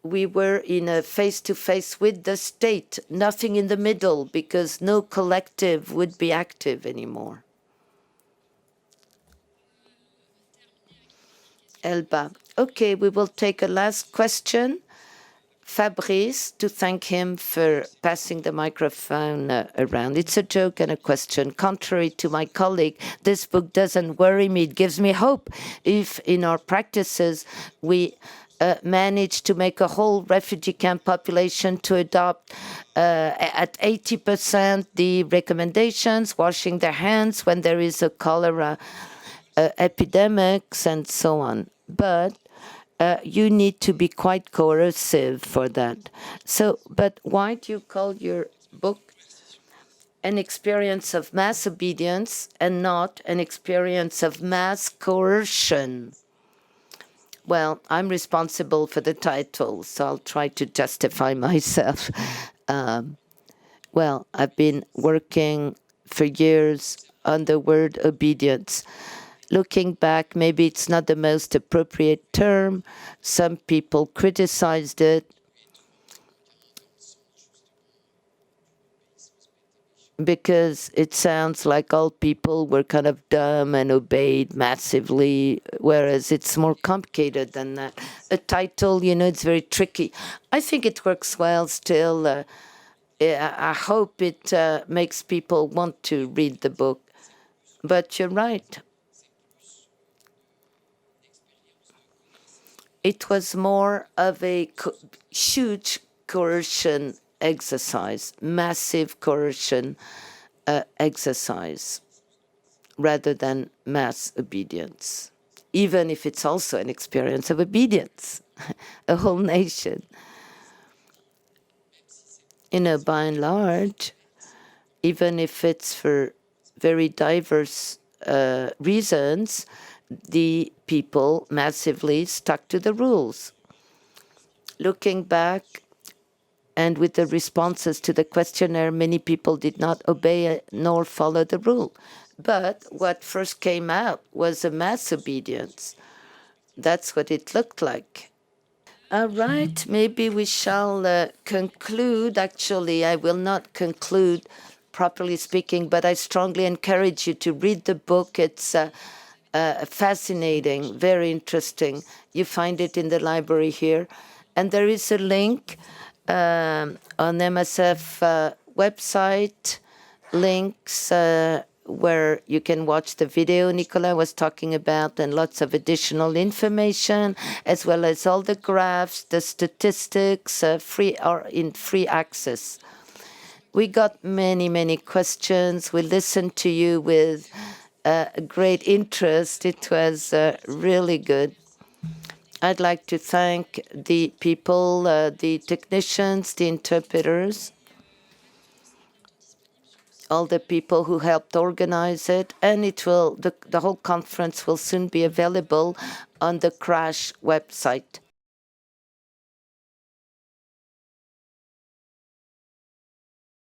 we were in a face-to-face with the state, nothing in the middle, because no collective would be active anymore. Elba. Okay, we will take a last question. Fabrice, to thank him for passing the microphone around. It's a joke and a question. Contrary to my colleague, this book doesn't worry me. It gives me hope. If in our practices we manage to make a whole refugee camp population to adopt at 80% the recommendations, washing their hands when there is a cholera epidemics and so on. But you need to be quite coercive for that. So, but why do you call your book an experience of mass obedience and not an experience of mass coercion? Well, I'm responsible for the title, so I'll try to justify myself. Well, I've been working for years on the word obedience. Looking back, maybe it's not the most appropriate term. Some people criticized it because it sounds like all people were kind of dumb and obeyed massively, whereas it's more complicated than that. A title, it's very tricky. I think it works well still. I hope it makes people want to read the book. But you're right. It was more of a huge coercion exercise, massive coercion exercise, rather than mass obedience, even if it's also an experience of obedience, a whole nation. By and large, even if it's for very diverse reasons, the people massively stuck to the rules. Looking back, and with the responses to the questionnaire, many people did not obey nor follow the rule. But what first came out was a mass obedience. That's what it looked like. All right, maybe we shall conclude. Actually, I will not conclude, properly speaking, but I strongly encourage you to read the book. It's fascinating, very interesting. You find it in the library here. And there is a link on MSF website, links where you can watch the video Nicolas was talking about and lots of additional information, as well as all the graphs, the statistics, free or in free access. We got many, many questions. We listened to you with great interest. It was really good. I'd like to thank the people, the technicians, the interpreters, all the people who helped organize it, and the whole conference will soon be available on the Crash website.